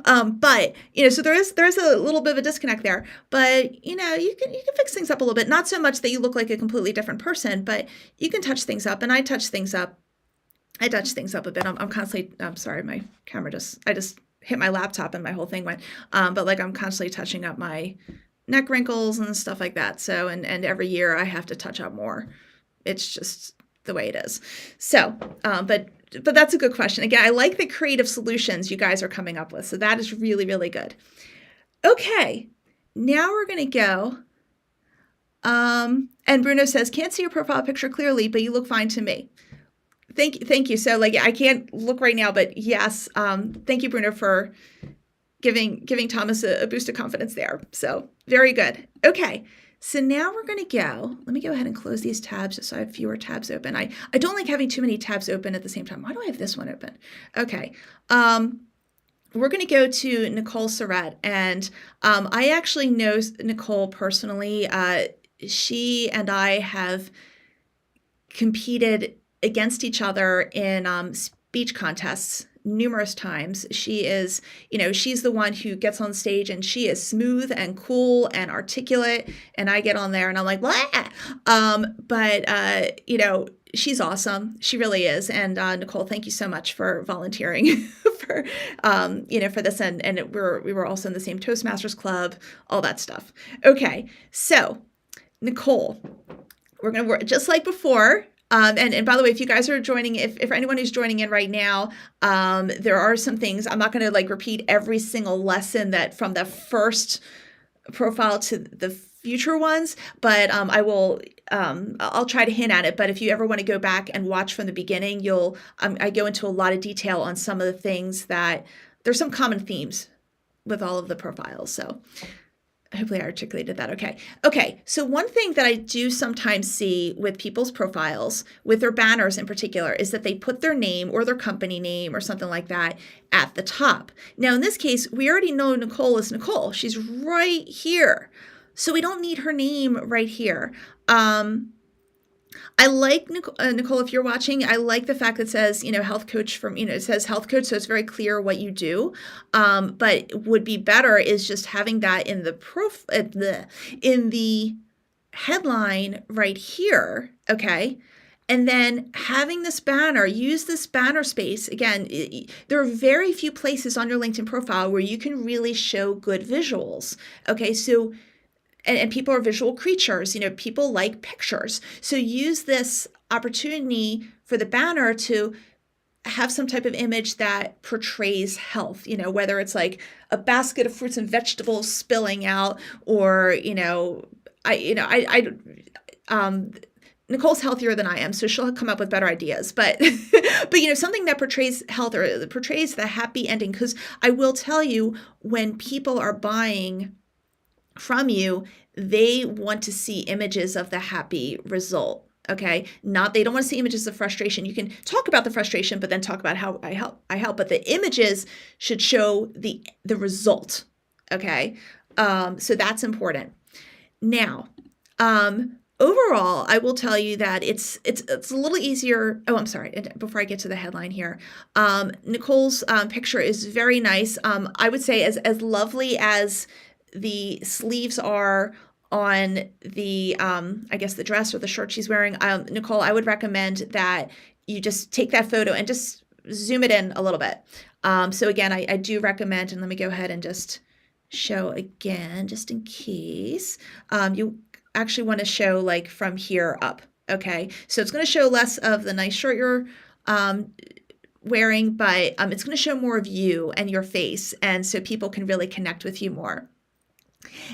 but so there's a little bit of a disconnect there, but you can fix things up a little bit. Not so much that you look like a completely different person, but you can touch things up, and I touch things up a bit. I'm constantly, I'm sorry, my camera I just hit my laptop and my whole thing went, but like I'm constantly touching up my neck wrinkles and stuff like that. So, and every year I have to touch up more. It's just the way it is. So, but that's a good question. Again, I like the creative solutions you guys are coming up with. So that is really, really good. Okay, now we're going to go. And Bruno says, can't see your profile picture clearly, but you look fine to me. Thank you. So like, I can't look right now, but yes. Thank you, Bruno, for giving Thomas a boost of confidence there. So very good. Okay. So now we're going to go, let me go ahead and close these tabs just so I have fewer tabs open. I don't like having too many tabs open at the same time. Why do I have this one open? Okay. We're going to go to Nicole Surratt, and I actually know Nicole personally. She and I have competed against each other in speech contests numerous times. She is, she's the one who gets on stage and she is smooth and cool and articulate, and I get on there and I'm like, blah. But she's awesome. She really is. And Nicole, thank you so much for volunteering for this. And we were also in the same Toastmasters club, all that stuff. Okay. So Nicole, we're going to work just like before. And by the way, if you guys are joining, if anyone who's joining in right now, there are some things, I'm not going to like repeat every single lesson that from the first profile to the future ones, but I will, I'll try to hint at it. But if you ever want to go back and watch from the beginning, I go into a lot of detail on some of the things that there's some common themes with all of the profiles. So hopefully I articulated that okay. Okay, so one thing that I do sometimes see with people's profiles, with their banners in particular, is that they put their name or their company name or something like that at the top. Now, in this case, we already know Nicole is Nicole. She's right here. So we don't need her name right here. I like, Nicole, if you're watching, I like the fact that it says, health coach from, it says health coach, so it's very clear what you do. But would be better is just having that in in the headline right here, okay? And then having this banner, use this banner space. Again, there are very few places on your LinkedIn profile where you can really show good visuals, okay? So and people are visual creatures, people like pictures. So use this opportunity for the banner to have some type of image that portrays health, whether it's like a basket of fruits and vegetables spilling out, or, Nicole's healthier than I am, so she'll come up with better ideas. But, but something that portrays health or portrays the happy ending. Because I will tell you, when people are buying from you, they want to see images of the happy result. Okay, they don't want to see images of frustration. You can talk about the frustration, but then talk about how I help. But the images should show the result. Okay, so that's important. Now, overall, I will tell you that it's a little easier. Oh, I'm sorry. Before I get to the headline here, Nicole's picture is very nice. I would say as lovely as the sleeves are on the, I guess the dress or the shirt she's wearing. Nicole, I would recommend that you just take that photo and just zoom it in a little bit. So again, I do recommend, and let me go ahead and just show again, just in case. You actually want to show like from here up. Okay. So it's going to show less of the nice shirt you're, wearing, but it's going to show more of you and your face. And so people can really connect with you more.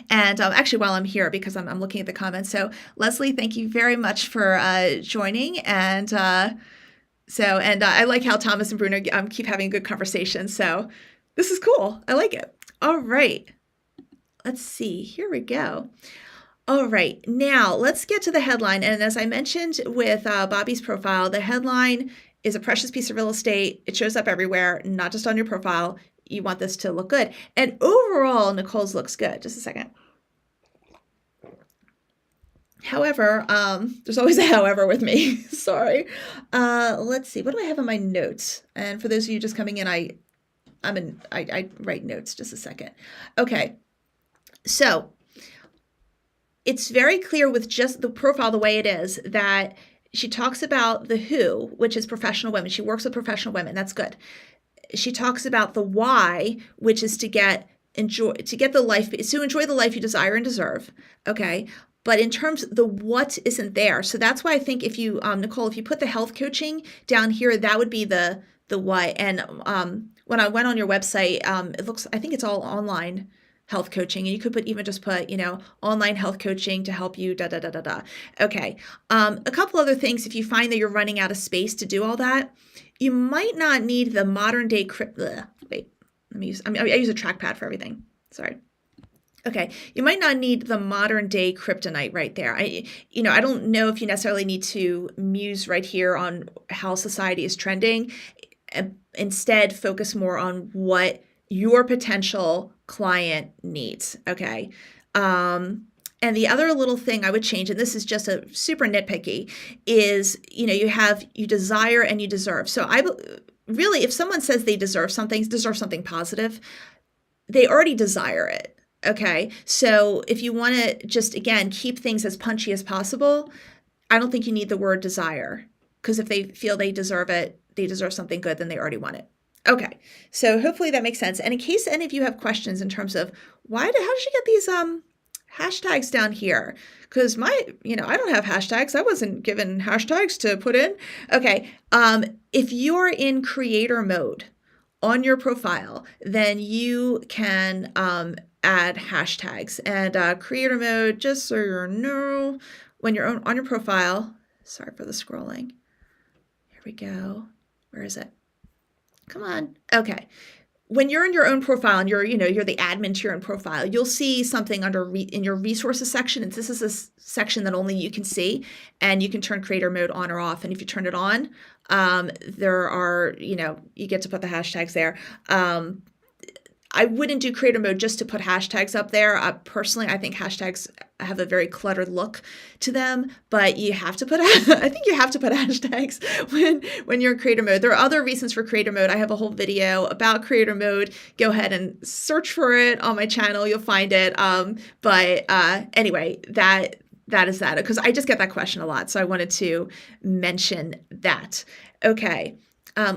And actually, while I'm here, because I'm looking at the comments, so Leslie, thank you very much for joining. And I like how Thomas and Bruno keep having a good conversation. So this is cool. I like it. All right. Let's see. Here we go. All right. Now let's get to the headline. And as I mentioned with Bobby's profile, the headline is a precious piece of real estate. It shows up everywhere, not just on your profile. You want this to look good. And overall, Nicole's looks good. Just a second. However, there's always a however with me. Sorry. Let's see. What do I have in my notes? And for those of you just coming in, I write notes. Just a second. Okay. So it's very clear with just the profile the way it is that she talks about the who, which is professional women. She works with professional women. That's good. She talks about the why, which is to enjoy the life you desire and deserve. Okay. But in terms of the what isn't there. So that's why I think if you, Nicole, if you put the health coaching down here, that would be the what. And when I went on your website, I think it's all online health coaching. And you could just put, online health coaching to help you, da, da, da, da, da. Okay. A couple other things, if you find that you're running out of space to do all that, you might not need the modern day I use a trackpad for everything. Sorry. Okay, you might not need the modern day kryptonite right there. I don't know if you necessarily need to muse right here on how society is trending. Instead, focus more on what your potential client needs. Okay. And the other little thing I would change, and this is just a super nitpicky, is, you desire and you deserve. So really, if someone says they deserve something positive, they already desire it. Okay. So if you want to just, again, keep things as punchy as possible, I don't think you need the word desire, because if they feel they deserve it, they deserve something good, then they already want it. Okay. So hopefully that makes sense. And in case any of you have questions in terms of how did she get these, hashtags down here, because I don't have hashtags. I wasn't given hashtags to put in. Okay. If you're in creator mode on your profile, then you can add hashtags. And creator mode, just so you know, when you're on your profile, sorry for the scrolling. Here we go. Where is it? Come on. Okay. When you're in your own profile and you're the admin to your own profile, you'll see something in your resources section. And this is a section that only you can see, and you can turn creator mode on or off. And if you turn it on, there are, you get to put the hashtags there. I wouldn't do creator mode just to put hashtags up there. Personally, I think hashtags have a very cluttered look to them, but you have to put, I think you have to put hashtags when you're in creator mode. There are other reasons for creator mode. I have a whole video about creator mode. Go ahead and search for it on my channel. You'll find it. Anyway, that is that, because I just get that question a lot. So I wanted to mention that. Okay.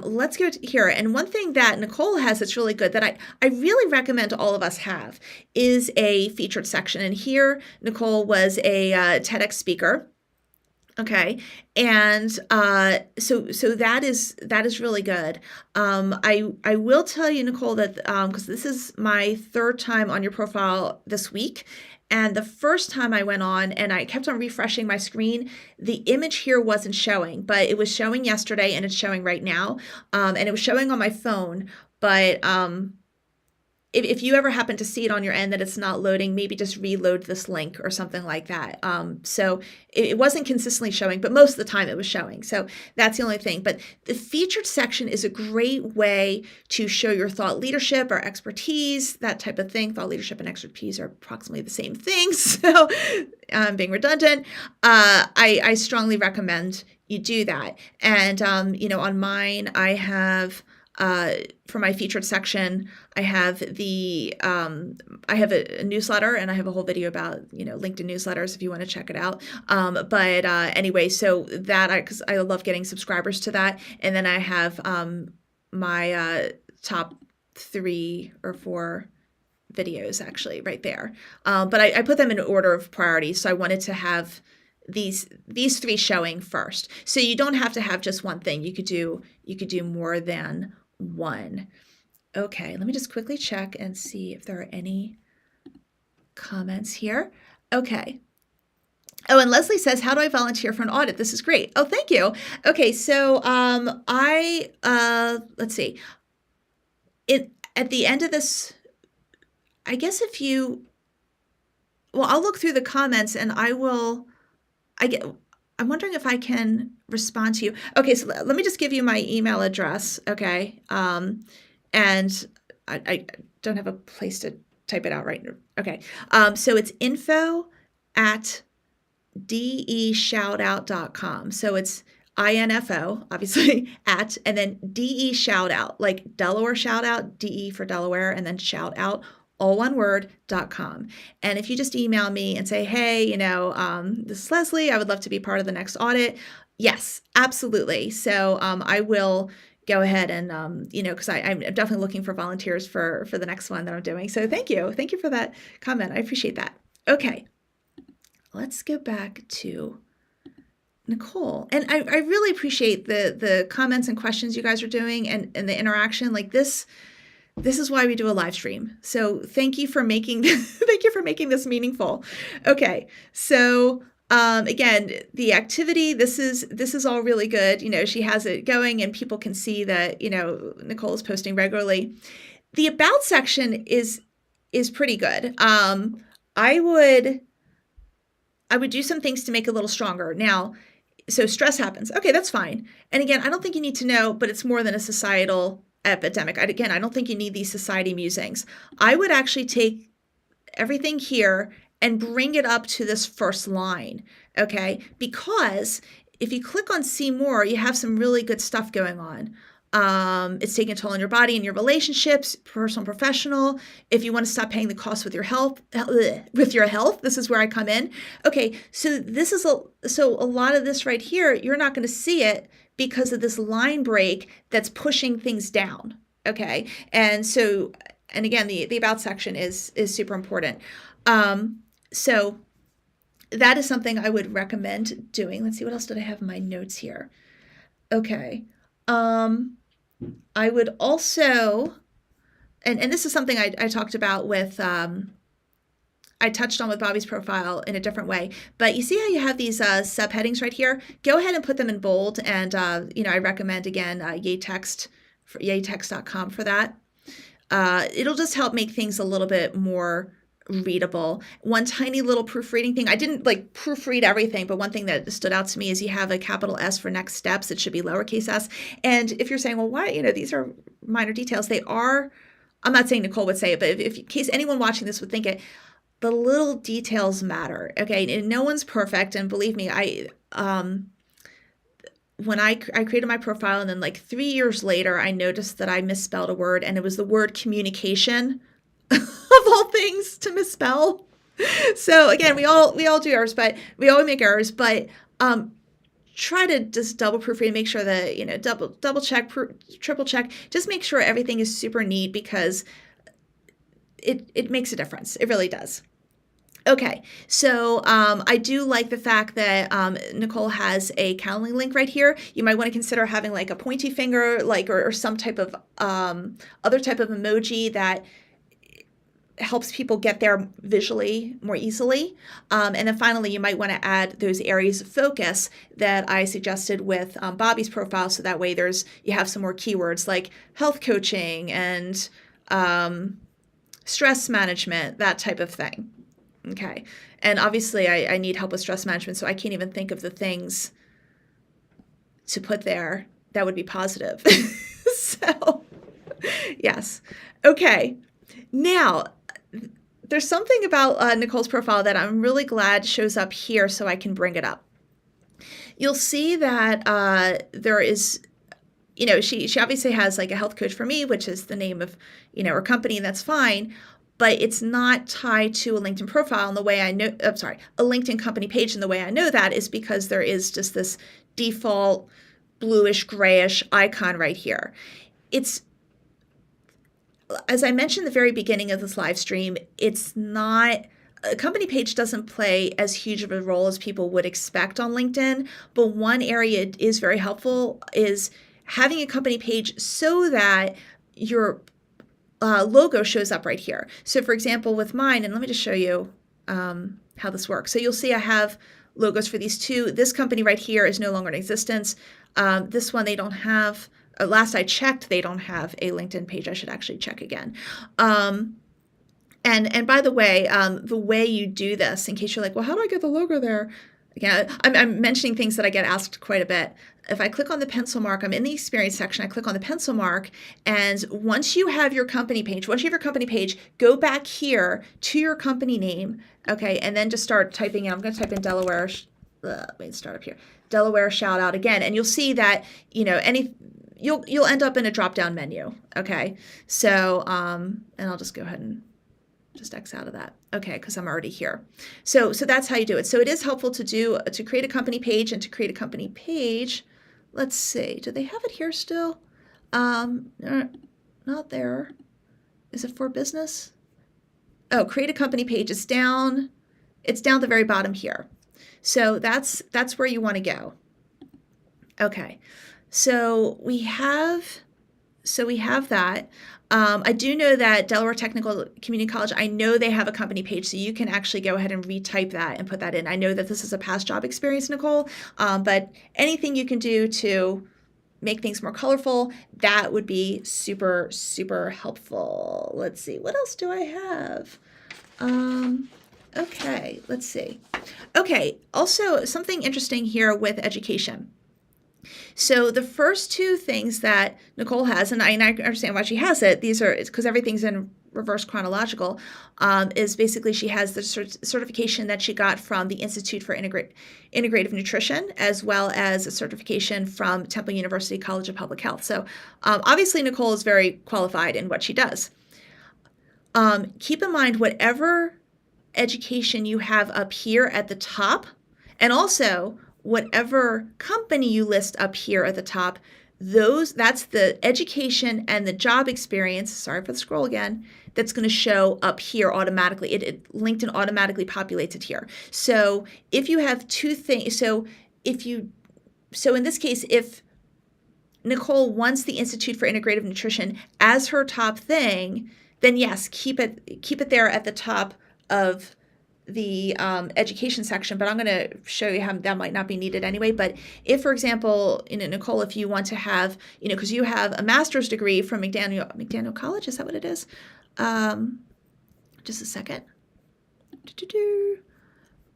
Let's go here. And one thing that Nicole has that's really good that I really recommend all of us have is a featured section. And here, Nicole was a TEDx speaker. Okay. And so that is really good. I will tell you, Nicole, that because this is my third time on your profile this week. And the first time I went on and I kept on refreshing my screen, the image here wasn't showing, but it was showing yesterday and it's showing right now. And it was showing on my phone, but if you ever happen to see it on your end that it's not loading, maybe just reload this link or something like that. So it wasn't consistently showing, but most of the time it was showing. So that's the only thing. But the featured section is a great way to show your thought leadership or expertise, that type of thing. Thought leadership and expertise are approximately the same thing. So I'm being redundant. I strongly recommend you do that. And, on mine, I have... for my featured section, I have a newsletter, and I have a whole video about, LinkedIn newsletters if you want to check it out. But anyway, so because I love getting subscribers to that. And then I have my top 3 or 4 videos actually right there. But I put them in order of priority. So I wanted to have these 3 showing first. So you don't have to have just one thing. You could do more than one. Okay, let me just quickly check and see if there are any comments here. Okay. Oh, and Leslie says, how do I volunteer for an audit? This is great. Oh, thank you. Okay, so let's see. At the end of this, I guess I'll look through the comments and I'm wondering if I can respond to you. Okay, so let me just give you my email address, okay? And I don't have a place to type it out right now. Okay, so it's info@ deshoutout.com. So it's INFO, obviously, at, and then DE shoutout, like Delaware shoutout, DE for Delaware, and then shoutout, all one word, .com. And if you just email me and say, hey, this is Leslie, I would love to be part of the next audit. Yes, absolutely. So I will go ahead and, because I'm definitely looking for volunteers for the next one that I'm doing. So thank you. Thank you for that comment. I appreciate that. Okay. Let's go back to Nicole. And I really appreciate the comments and questions you guys are doing and the interaction. Like this is why we do a live stream. So thank you for making this meaningful. Okay. So again, the activity, this is all really good. She has it going and people can see that, Nicole is posting regularly. The about section is pretty good. I would do some things to make it a little stronger. Now, so stress happens. Okay, that's fine. And again, I don't think you need to know, but it's more than a societal epidemic. I don't think you need these society musings. I would actually take everything here and bring it up to this first line, okay? Because if you click on see more, you have some really good stuff going on. It's taking a toll on your body and your relationships, personal and professional. If you want to stop paying the cost with your health, this is where I come in. Okay, so a lot of this right here, you're not going to see it because of this line break that's pushing things down. Okay, and again, the about section is super important. So that is something I would recommend doing. Let's see, what else did I have in my notes here? Okay. I would also, and this is something I talked about with, I touched on with Bobby's profile in a different way, but you see how you have these subheadings right here? Go ahead and put them in bold, and I recommend, again, yatext.com for that. It'll just help make things a little bit more readable. One tiny little proofreading thing. I didn't proofread everything, but one thing that stood out to me is you have a capital S for next steps. It should be lowercase s. And if you're saying, well, why, these are minor details, they are. I'm not saying Nicole would say it, but if in case anyone watching this would think it, the little details matter. Okay. And no one's perfect. And believe me, when I created my profile and then 3 years later, I noticed that I misspelled a word, and it was the word communication. Of all things to misspell. So again, we all do errors, but we always make errors, but try to just double proofread and make sure that, double check, triple check, just make sure everything is super neat, because it makes a difference. It really does. Okay, so I do like the fact that Nicole has a Calendly link right here. You might want to consider having a pointy finger, or some type of other type of emoji that helps people get there visually more easily. And then finally, you might want to add those areas of focus that I suggested with Bobby's profile, so that way you have some more keywords like health coaching and stress management, that type of thing. Okay. And obviously I need help with stress management, so I can't even think of the things to put there that would be positive. So yes. Okay. Now, there's something about Nicole's profile that I'm really glad shows up here, so I can bring it up. You'll see that there is, she obviously has a health coach for me, which is the name of, her company, and that's fine, but it's not tied to a LinkedIn profile in the way I know, a LinkedIn company page, and the way I know that is because there is just this default bluish grayish icon right here. It's, as I mentioned at the very beginning of this live stream, it's not, a company page doesn't play as huge of a role as people would expect on LinkedIn, but one area it is very helpful is having a company page so that your logo shows up right here. So for example, with mine, and let me just show you how this works. So you'll see I have logos for these two. This company right here is no longer in existence. This one, they don't have, last I checked, they don't have a LinkedIn page. I should actually check again. And by the way you do this, in case you're like, well, how do I get the logo there? Again, I'm mentioning things that I get asked quite a bit. If I click on the pencil mark, I'm in the experience section, I click on the pencil mark, and once you have your company page, go back here to your company name, okay, and then just start typing in. I'm going to type in Delaware, let me start up here, Delaware shout out again, and you'll see that, you'll end up in a drop-down menu, okay? So, and I'll just go ahead and just X out of that. Okay, because I'm already here. So that's how you do it. So it is helpful to create a company page, and to create a company page, let's see, do they have it here still? Not there. Is it for business? Oh, create a company page. It's down the very bottom here. So that's where you want to go. Okay, so we have that. I do know that Delaware Technical Community College, I know they have a company page, so you can actually go ahead and retype that and put that in. I know that this is a past job experience, Nicole, but anything you can do to make things more colorful, that would be super, super helpful. Let's see, what else do I have? Okay, let's see. Okay, also something interesting here with education. So the first two things that Nicole has, and I understand why she has it, these are, it's because everything's in reverse chronological, is basically she has the certification that she got from the Institute for Integrative Nutrition, as well as a certification from Temple University College of Public Health. So obviously Nicole is very qualified in what she does. Keep in mind whatever education you have up here at the top, and also whatever company you list up here at the top, that's the education and the job experience, sorry for the scroll again, that's going to show up here automatically. LinkedIn automatically populates it here. So if you have two things, so in this case, if Nicole wants the Institute for Integrative Nutrition as her top thing, then yes, keep it there at the top of the education section, but I'm going to show you how that might not be needed anyway. But if, for example, Nicole, if you want to have, because you have a master's degree from McDaniel College, is that what it is? Just a second.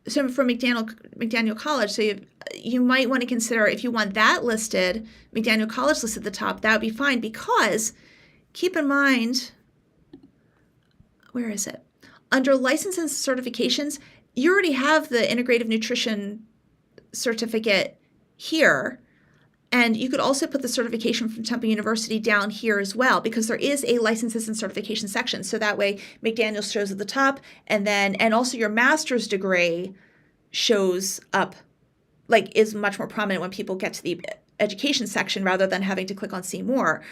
So from McDaniel College, so you might want to consider, if you want that listed, McDaniel College listed at the top, that would be fine, because keep in mind, where is it? Under licenses and certifications, you already have the integrative nutrition certificate here. And you could also put the certification from Temple University down here as well, because there is a licenses and certification section. So that way McDaniel shows at the top, and also your master's degree shows up, is much more prominent when people get to the education section rather than having to click on see more.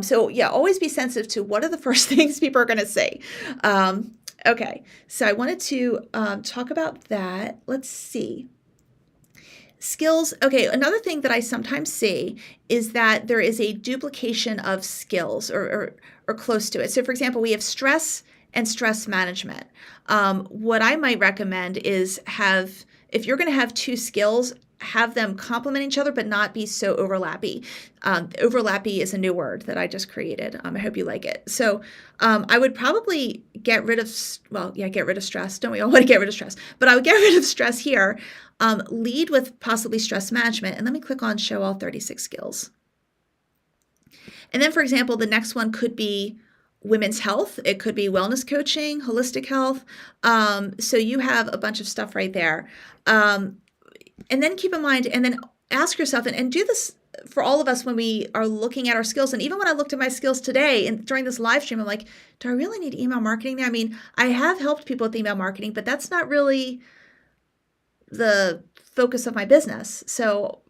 So yeah, always be sensitive to what are the first things people are going to say. Okay, so I wanted to talk about that. Let's see. Skills. Okay, another thing that I sometimes see is that there is a duplication of skills or close to it. So for example, we have stress and stress management. What I might recommend is if you're going to have two skills, have them complement each other, but not be so overlappy. Overlappy is a new word that I just created. I hope you like it. So I would probably get rid of stress. Don't we all want to get rid of stress? But I would get rid of stress here. Lead with possibly stress management. And let me click on show all 36 skills. And then, for example, the next one could be women's health. It could be wellness coaching, holistic health. So you have a bunch of stuff right there. And then keep in mind, and then ask yourself, and do this for all of us when we are looking at our skills. And even when I looked at my skills today and during this live stream, I'm like, do I really need email marketing now? I mean, I have helped people with email marketing, but that's not really the focus of my business. So,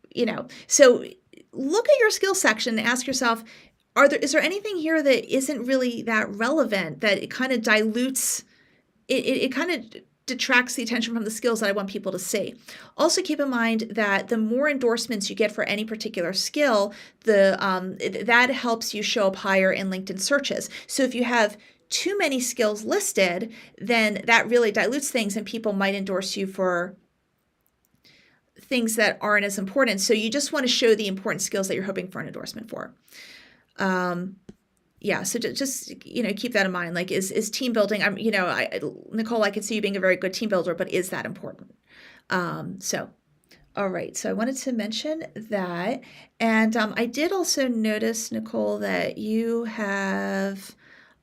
so look at your skills section and ask yourself, is there anything here that isn't really that relevant, that it kind of dilutes, it kind of detracts the attention from the skills that I want people to see. Also keep in mind that the more endorsements you get for any particular skill, that helps you show up higher in LinkedIn searches. So if you have too many skills listed, then that really dilutes things, and people might endorse you for things that aren't as important. So you just want to show the important skills that you're hoping for an endorsement for. So just keep that in mind. Is team building? Nicole, I could see you being a very good team builder, but is that important? All right, so I wanted to mention that. And I did also notice, Nicole, that you have,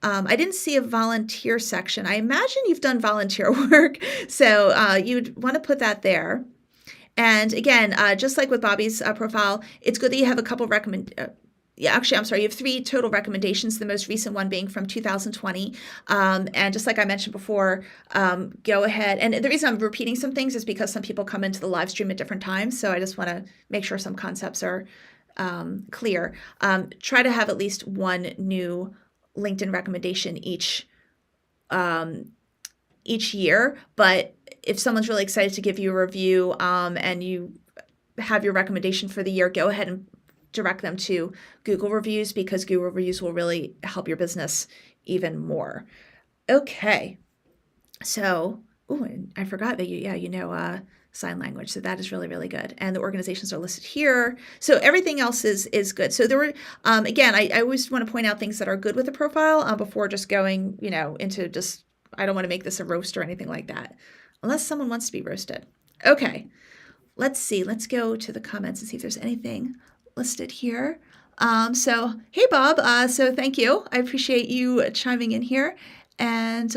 I didn't see a volunteer section. I imagine you've done volunteer work, so you'd want to put that there. And again, just like with Bobby's profile, it's good that you have a couple yeah, actually, I'm sorry, you have 3 total recommendations, the most recent one being from 2020. And just like I mentioned before, go ahead. And the reason I'm repeating some things is because some people come into the live stream at different times. So I just want to make sure some concepts are clear. Try to have at least one new LinkedIn recommendation each year. But if someone's really excited to give you a review and you have your recommendation for the year, go ahead and direct them to Google reviews, because Google reviews will really help your business even more. Okay. So, and I forgot that you know sign language. So that is really, really good. And the organizations are listed here. So everything else is good. So there were, again, I always want to point out things that are good with the profile before just going, into just, I don't want to make this a roast or anything like that, unless someone wants to be roasted. Okay. Let's see. Let's go to the comments and see if there's anything listed here. So, hey, Bob. So thank you. I appreciate you chiming in here. And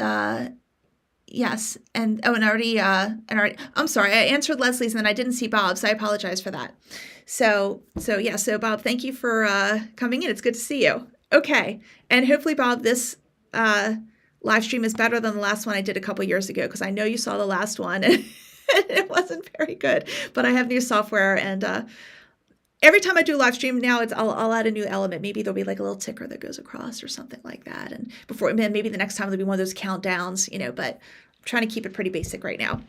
yes. And already, I'm sorry. I answered Leslie's and then I didn't see Bob's. So I apologize for that. So yeah. So Bob, thank you for coming in. It's good to see you. Okay. And hopefully, Bob, this live stream is better than the last one I did a couple years ago, because I know you saw the last one and it wasn't very good. But I have new software, and every time I do a live stream now, I'll add a new element. Maybe there'll be like a little ticker that goes across or something like that. And maybe the next time there'll be one of those countdowns, but I'm trying to keep it pretty basic right now.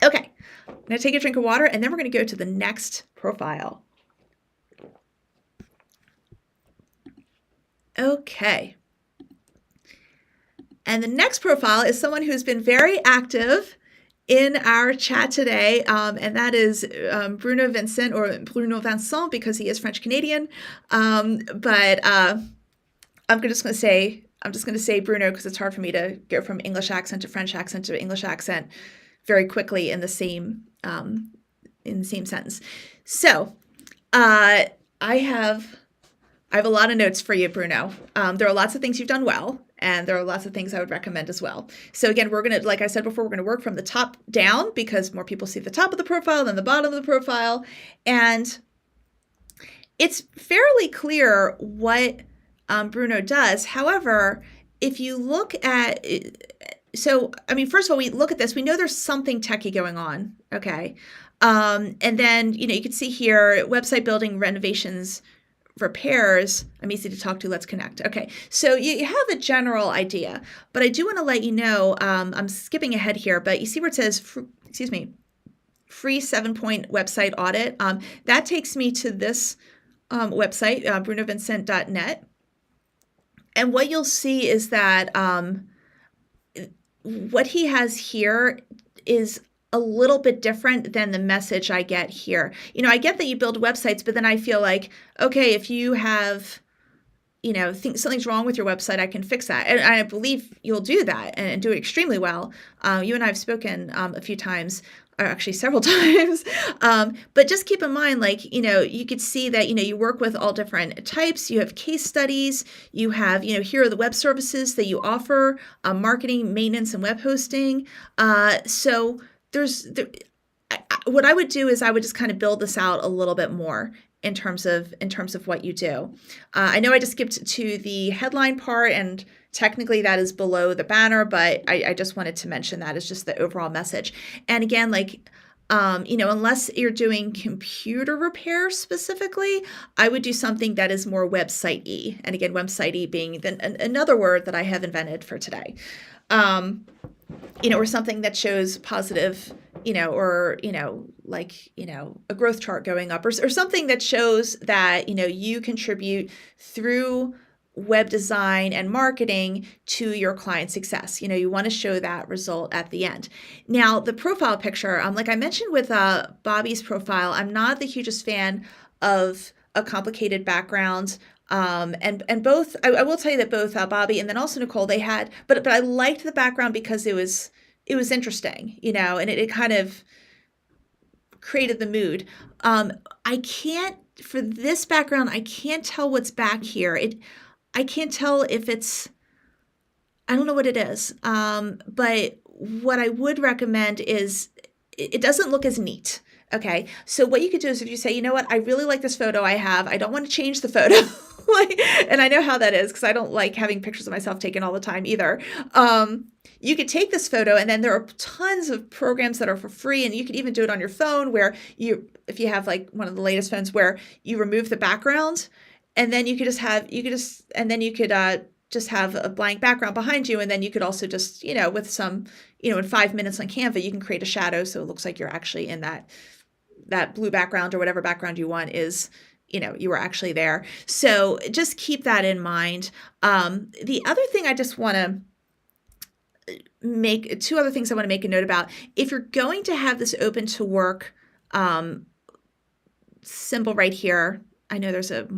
Okay, I'm going to take a drink of water, and then we're going to go to the next profile. Okay. And the next profile is someone who's been very active in our chat today, and that is Bruno Vincent, or Bruno Vincent, because he is French Canadian. But I'm just going to say Bruno, because it's hard for me to go from English accent to French accent to English accent very quickly in the same sentence. So I have a lot of notes for you, Bruno. There are lots of things you've done well, and there are lots of things I would recommend as well. So again, we're going to, like I said before, we're going to work from the top down, because more people see the top of the profile than the bottom of the profile. And it's fairly clear what Bruno does. However, if you look at, first of all, we look at this, we know there's something techie going on, okay? And then, you can see here, website building, renovations, repairs, I'm easy to talk to, let's connect. Okay, so you have a general idea, but I do want to let you know, I'm skipping ahead here, but you see where it says, free 7-point website audit. That takes me to this website, brunovincent.net. And what you'll see is that what he has here is a little bit different than the message I get here. I get that you build websites, but then I feel like, okay, if you have, think something's wrong with your website, I can fix that. And I believe you'll do that and do it extremely well. You and I have spoken a few times, or actually several times. But just keep in mind, you could see that, you work with all different types. You have case studies. You have, here are the web services that you offer, marketing, maintenance, and web hosting. So what I would do is I would just kind of build this out a little bit more in terms of what you do. I know I just skipped to the headline part, and technically that is below the banner, but I just wanted to mention that as just the overall message. And again, unless you're doing computer repair specifically, I would do something that is more website-y. And again, website-y being another word that I have invented for today. Or something that shows positive, or, a growth chart going up, or something that shows that, you contribute through web design and marketing to your client success. You want to show that result at the end. Now, the profile picture, like I mentioned with Bobby's profile, I'm not the hugest fan of a complicated background. And both, I will tell you that both Bobby and then also Nicole, they had, but I liked the background because it was interesting, and it kind of, created the mood. I can't, for this background, I can't tell what's back here. I can't tell if it's, I don't know what it is. But what I would recommend is it doesn't look as neat. Okay. So what you could do is if you say, you know what, I really like this photo I have. I don't want to change the photo. And I know how that is because I don't like having pictures of myself taken all the time either. You could take this photo, and then there are tons of programs that are for free, and you could even do it on your phone where if you have like one of the latest phones where you remove the background, and then you could just have a blank background behind you, and then you could also just, with some, in 5 minutes on Canva, you can create a shadow so it looks like you're actually in that blue background or whatever background you want is, you were actually there. So just keep that in mind. The other thing I just want to two other things I want to make a note about. If you're going to have this open to work symbol right here, I know there's a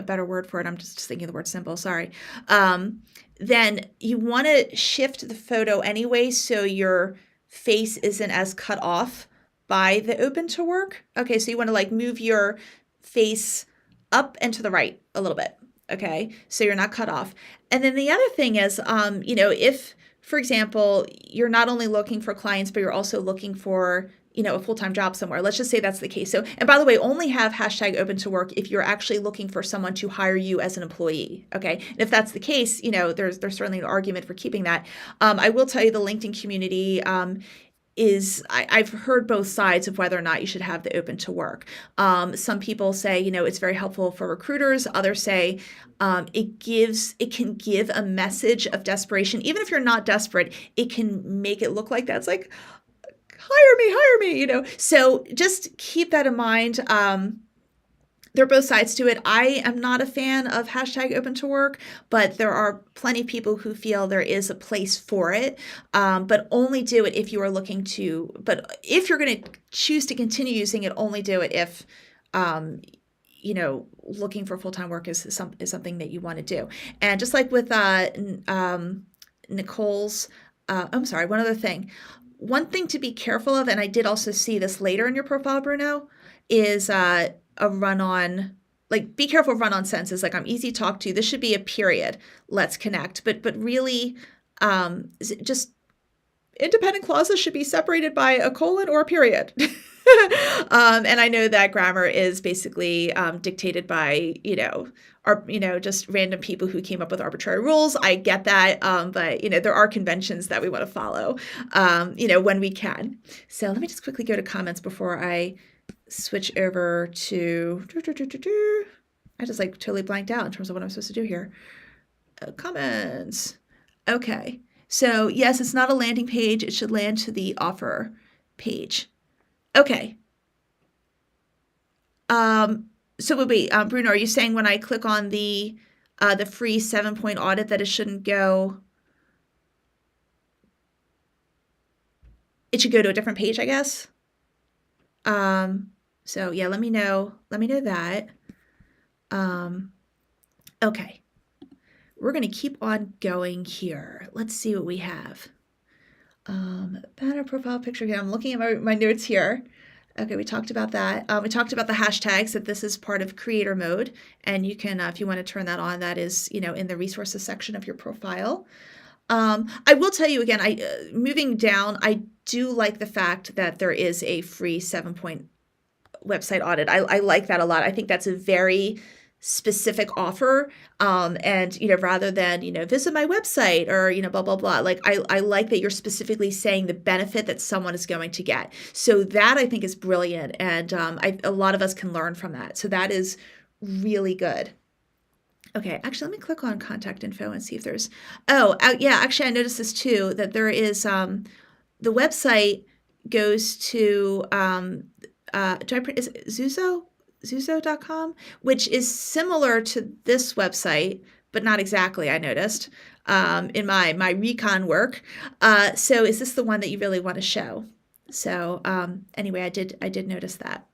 better word for it. I'm just thinking of the word symbol. Sorry. Then you want to shift the photo anyway so your face isn't as cut off by the open to work. Okay, so you want to like move your face up and to the right a little bit. Okay, so you're not cut off. And then the other thing is, if, for example, you're not only looking for clients, but you're also looking for a full-time job somewhere. Let's just say that's the case. So, and by the way, only have hashtag open to work if you're actually looking for someone to hire you as an employee. Okay. And if that's the case, there's certainly an argument for keeping that. I will tell you the LinkedIn community I've heard both sides of whether or not you should have the open to work. Some people say, it's very helpful for recruiters. Others say it can give a message of desperation. Even if you're not desperate, it can make it look like that's like, hire me, So just keep that in mind. There are both sides to it. I am not a fan of hashtag open to work, but there are plenty of people who feel there is a place for it. But only do it if you are looking to, but if you're going to choose to continue using it, only do it if, looking for full-time work is something that you want to do. And just like with Nicole's, one other thing. One thing to be careful of, and I did also see this later in your profile, Bruno, is a run-on, like be careful of run-on sentences, like I'm easy to talk to. This should be a period. Let's connect. But really, just independent clauses should be separated by a colon or a period. And I know that grammar is basically dictated by, just random people who came up with arbitrary rules. I get that. But, there are conventions that we want to follow, when we can. So let me just quickly go to comments before I switch over to, I just like totally blanked out in terms of what I'm supposed to do here. Comments. Okay. So yes, it's not a landing page. It should land to the offer page. Okay. So wait, Bruno, are you saying when I click on the free 7-point audit that it shouldn't go? It should go to a different page, I guess. So yeah, let me know that. Okay. We're going to keep on going here. Let's see what we have. Banner profile picture here. I'm looking at my notes here. Okay, we talked about that. We talked about the hashtags, that this is part of creator mode. And you can, if you want to turn that on, that is, in the resources section of your profile. I will tell you again, moving down, I do like the fact that there is a free 7-point website audit. I like that a lot. I think that's a very specific offer. And, rather than, visit my website or, blah, blah, blah. Like, I like that you're specifically saying the benefit that someone is going to get. So that I think is brilliant. And a lot of us can learn from that. So that is really good. Okay, actually, let me click on contact info and see if there's, actually, I noticed this too, that there is, the website goes to, is it Zuzo.com, which is similar to this website, but not exactly, I noticed, in my recon work. So is this the one that you really want to show? So anyway, I did notice that.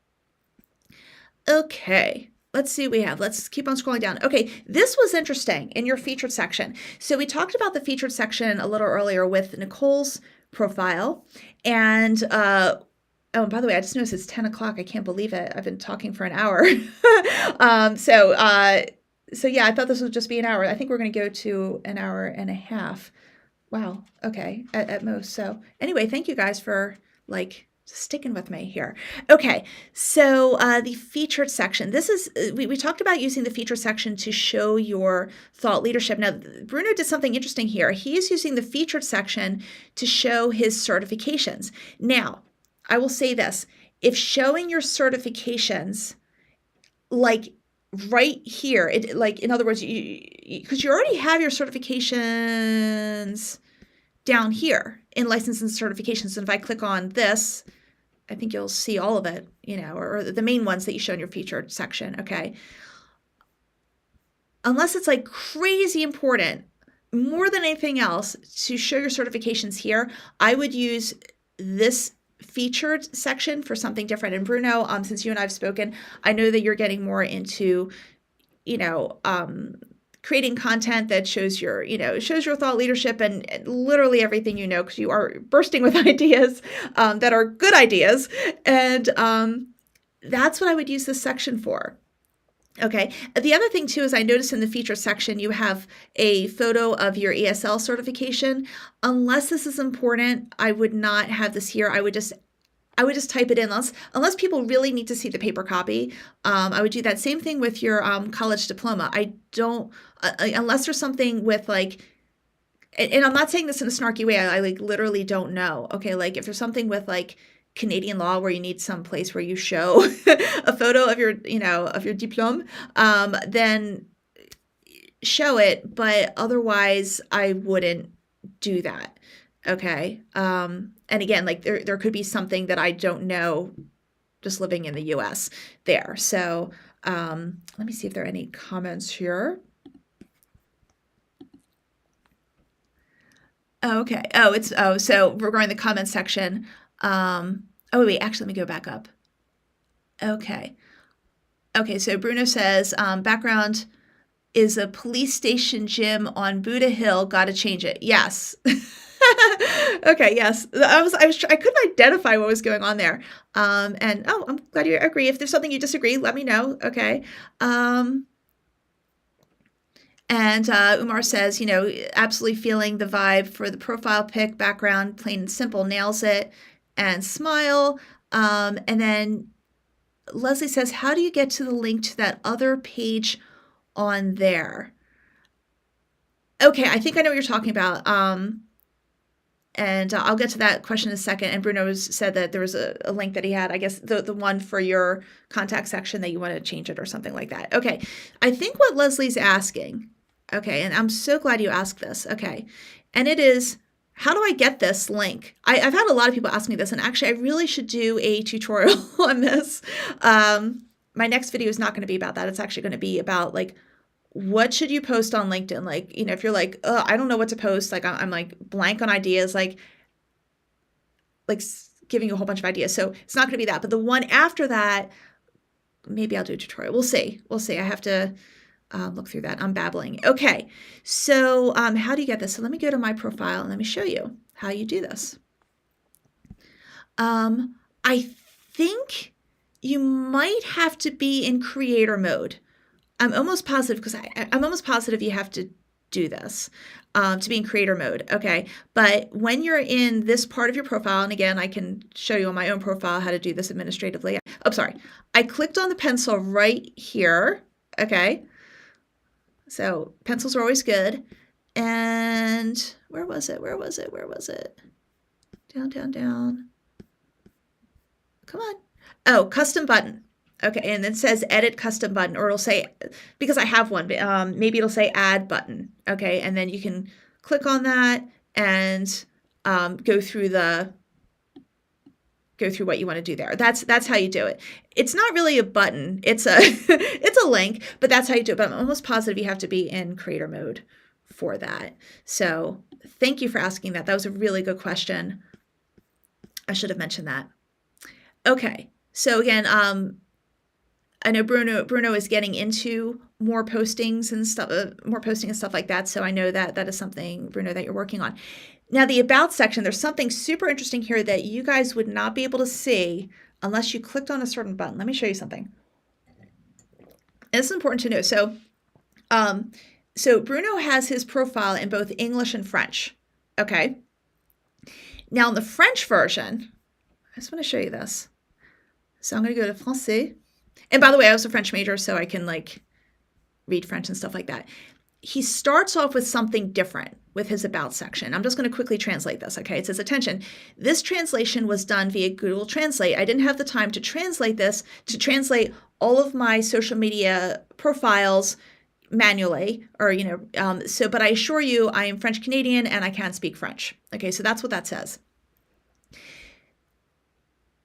Okay. Let's see what we have. Let's keep on scrolling down. Okay, this was interesting in your featured section. So we talked about the featured section a little earlier with Nicole's profile. And Oh, and by the way, I just noticed it's 10 o'clock. I can't believe it. I've been talking for an hour. So yeah, I thought this would just be an hour. I think we're going to go to an hour and a half. Wow. Okay. At most. So anyway, thank you guys for like sticking with me here. Okay. So the featured section. This is, we talked about using the featured section to show your thought leadership. Now, Bruno did something interesting here. He is using the featured section to show his certifications. Now, I will say this. If showing your certifications, like right here, like in other words, because you already have your certifications down here in license and certifications. And if I click on this, I think you'll see all of it, or the main ones that you show in your featured section. Okay. Unless it's like crazy important, more than anything else, to show your certifications here, I would use this featured section for something different. And Bruno, since you and I've spoken, I know that you're getting more into, creating content that shows your thought leadership and literally everything, because you are bursting with ideas that are good ideas. And that's what I would use this section for. Okay. The other thing too is I noticed in the feature section you have a photo of your ESL certification. Unless this is important, I would not have this here. I would just type it in unless people really need to see the paper copy. I would do that same thing with your college diploma. I don't unless there's something with like, and I'm not saying this in a snarky way. I like literally don't know. Okay, like if there's something with like Canadian law where you need some place where you show a photo of your, of your diplôme, then show it. But otherwise, I wouldn't do that. Okay. And again, like there could be something that I don't know just living in the US there. So let me see if there are any comments here. Okay. So regarding the comment section, wait, actually, let me go back up. Okay, so Bruno says, background is a police station gym on Buddha Hill, gotta change it. Yes. Okay, yes. I couldn't identify what was going on there. And I'm glad you agree. If there's something you disagree, let me know. Okay. And Umar says, absolutely feeling the vibe for the profile pic, background, plain and simple, nails it, and smile. And then Leslie says, how do you get to the link to that other page on there? Okay, I think I know what you're talking about. And I'll get to that question in a second. And Bruno said that there was a link that he had, I guess, the one for your contact section that you want to change it or something like that. Okay, I think what Leslie's asking, okay, and I'm so glad you asked this, okay, and it is, how do I get this link? I've had a lot of people ask me this, and actually I really should do a tutorial on this. My next video is not going to be about that. It's actually going to be about like, what should you post on LinkedIn? Like, if you're like, I don't know what to post, like I'm like blank on ideas, like giving you a whole bunch of ideas. So it's not going to be that. But the one after that, maybe I'll do a tutorial. We'll see. I have to look through that. I'm babbling. Okay. So how do you get this? So let me go to my profile and let me show you how you do this. I think you might have to be in creator mode. I'm almost positive because I'm almost positive you have to do this to be in creator mode. Okay. But when you're in this part of your profile, and again, I can show you on my own profile how to do this administratively. Oh, sorry. I clicked on the pencil right here. Okay. So pencils are always good. And where was it? Down. Come on. Oh, custom button. Okay, and it says edit custom button, or it'll say, because I have one, maybe it'll say add button. Okay, and then you can click on that and go through what you want to do there. That's how you do it. It's not really a button. It's a it's a link, but that's how you do it. But I'm almost positive you have to be in creator mode for that. So thank you for asking that. That was a really good question. I should have mentioned that. Okay, so again, I know Bruno is getting into more postings and stuff, more posting and stuff like that. So I know that is something, Bruno, that you're working on. Now, the About section, there's something super interesting here that you guys would not be able to see unless you clicked on a certain button. Let me show you something. And this is important to know. So Bruno has his profile in both English and French. Okay. Now, in the French version, I just want to show you this. So I'm going to go to Français. And by the way, I was a French major, so I can like read French and stuff like that. He starts off with something different with his About section. I'm just going to quickly translate this, okay? It says, attention, this translation was done via Google Translate. I didn't have the time to translate this, to translate all of my social media profiles manually, or, but I assure you, I am French Canadian and I can speak French. Okay, so that's what that says.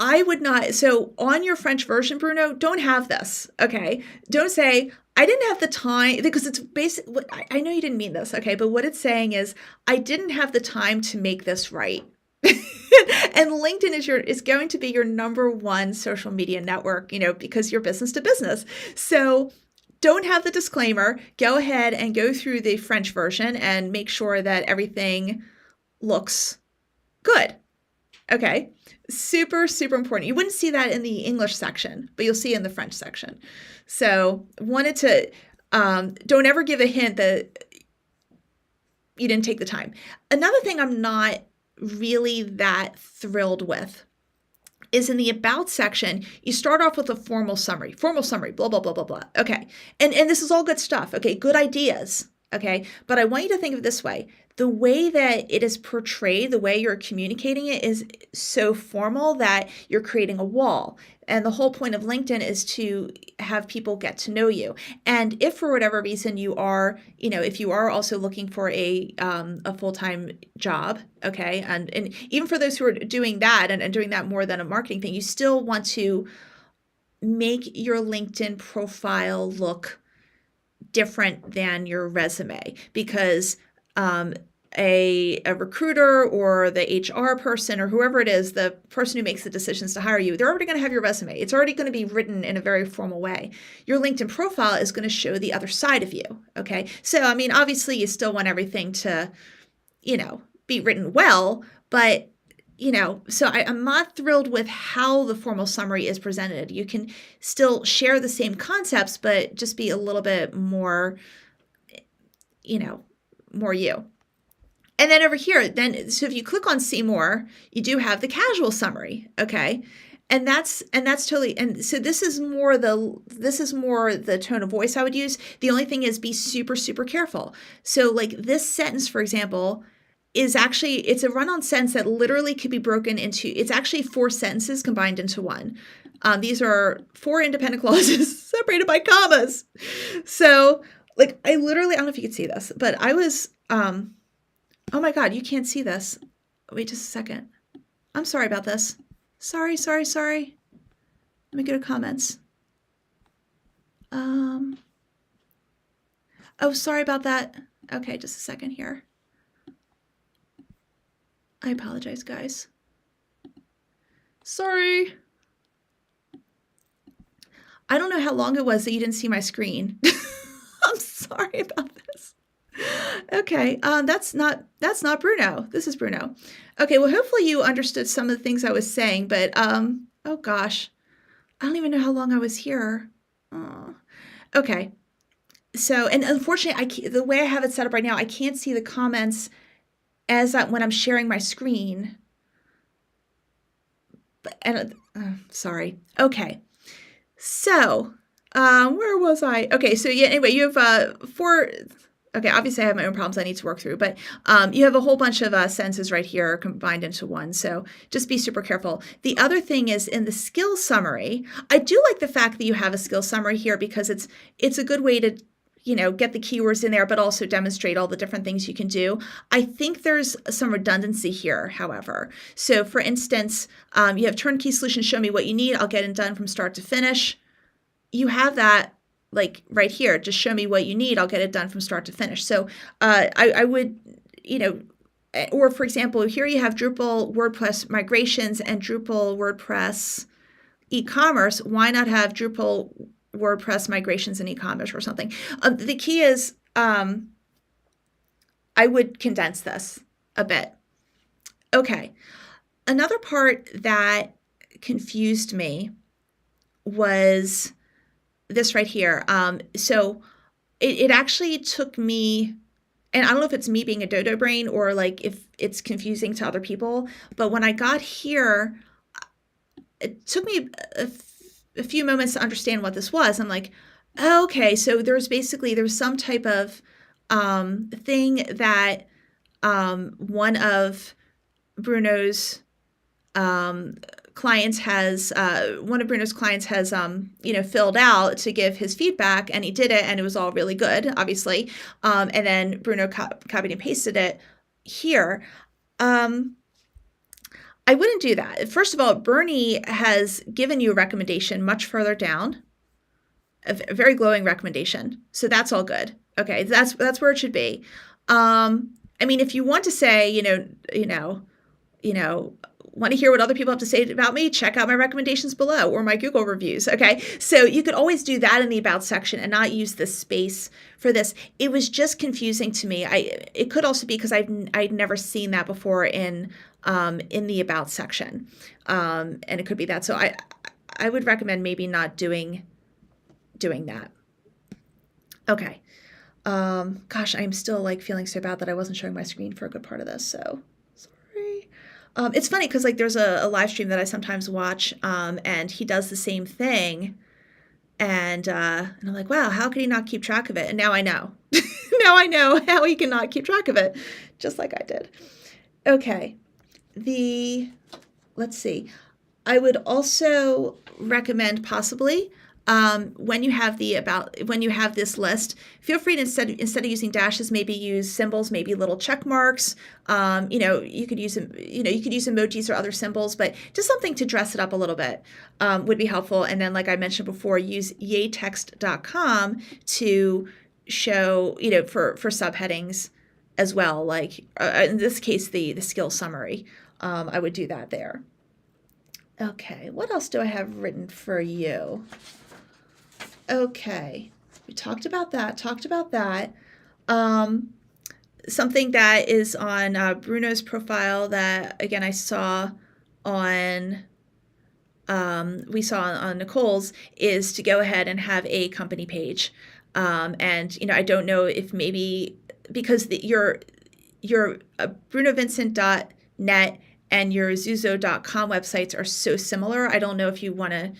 I would not, so on your French version, Bruno, don't have this, okay? Don't say, I didn't have the time, because it's basic, I know you didn't mean this, okay? But what it's saying is, I didn't have the time to make this right. And LinkedIn is going to be your number one social media network, because you're business to business. So don't have the disclaimer. Go ahead and go through the French version and make sure that everything looks good. Okay, super, super important. You wouldn't see that in the English section, but you'll see it in the French section. So wanted to, don't ever give a hint that you didn't take the time. Another thing I'm not really that thrilled with is in the About section, you start off with a formal summary, blah, blah, blah, blah, blah. Okay, and this is all good stuff. Okay, good ideas. Okay, but I want you to think of it this way. The way that it is portrayed, the way you're communicating it is so formal that you're creating a wall. And the whole point of LinkedIn is to have people get to know you. And if for whatever reason you are, if you are also looking for a full-time job, okay, and even for those who are doing that and doing that more than a marketing thing, you still want to make your LinkedIn profile look different than your resume, because a recruiter or the HR person or whoever it is, the person who makes the decisions to hire you, they're already going to have your resume. It's already going to be written in a very formal way. Your LinkedIn profile is going to show the other side of you. Okay. So, obviously you still want everything to, be written well, but so I'm not thrilled with how the formal summary is presented. You can still share the same concepts, but just be a little bit more, more you. And then over here, so if you click on see more, you do have the casual summary, okay? And that's totally, and so this is more the tone of voice I would use. The only thing is be super, super careful. So like this sentence, for example, is actually, it's a run-on sentence that literally could be broken into, it's actually 4 sentences combined into one. These are 4 independent clauses separated by commas. So like I don't know if you could see this, but I was, oh my God, you can't see this. Wait just a second. I'm sorry about this. Sorry. Let me go to comments. Oh, sorry about that. Okay, just a second here. I apologize, guys. Sorry. I don't know how long it was that you didn't see my screen. I'm sorry about this. Okay, that's not Bruno. This is Bruno. Okay, well, hopefully you understood some of the things I was saying, but oh gosh, I don't even know how long I was here. Oh. Okay, so, and unfortunately, the way I have it set up right now, I can't see the comments when I'm sharing my screen. Sorry. Okay. So, where was I? Okay. So yeah, anyway, you have 4, okay, obviously I have my own problems I need to work through, but you have a whole bunch of sentences right here combined into one. So just be super careful. The other thing is in the skill summary, I do like the fact that you have a skill summary here because it's a good way to get the keywords in there, but also demonstrate all the different things you can do. I think there's some redundancy here, however. So for instance, you have turnkey solution, show me what you need. I'll get it done from start to finish. You have that like right here, just show me what you need. I'll get it done from start to finish. So I would, or for example, here you have Drupal WordPress migrations and Drupal WordPress e-commerce. Why not have Drupal WordPress migrations and e-commerce or something. The key is I would condense this a bit. Okay. Another part that confused me was this right here. So it actually took me, and I don't know if it's me being a dodo brain or like if it's confusing to other people, but when I got here, it took me a few moments to understand what this was. I'm like, okay, so there was some type of thing that one of Bruno's clients has filled out to give his feedback, and he did it, and it was all really good, obviously. And then Bruno copied and pasted it here. I wouldn't do that. First of all, Bernie has given you a recommendation much further down, a very glowing recommendation. So that's all good. Okay, that's where it should be. I mean, if you want to say, want to hear what other people have to say about me, check out my recommendations below or my Google reviews. Okay, so you could always do that in the About section and not use this space for this. It was just confusing to me. It could also be because I'd never seen that before in the About section, and it could be that. So I would recommend maybe not doing that. Okay. Gosh, I'm still like feeling so bad that I wasn't showing my screen for a good part of this. So sorry. It's funny because like there's a live stream that I sometimes watch, and he does the same thing, and I'm like, wow, how could he not keep track of it? And now I know. Now I know how he cannot keep track of it, just like I did. Okay. Let's see. I would also recommend possibly when you have this list, feel free to instead of using dashes, maybe use symbols, maybe little check marks. You could use emojis or other symbols, but just something to dress it up a little bit would be helpful. And then, like I mentioned before, use yaytext.com to show for subheadings as well. Like in this case, the skill summary. I would do that there. Okay, what else do I have written for you? Okay, we talked about that. Something that is on Bruno's profile that, again, I saw on, we saw on Nicole's, is to go ahead and have a company page. And, I don't know if maybe, because your brunovincent.net and your zuzo.com websites are so similar, I don't know if you want to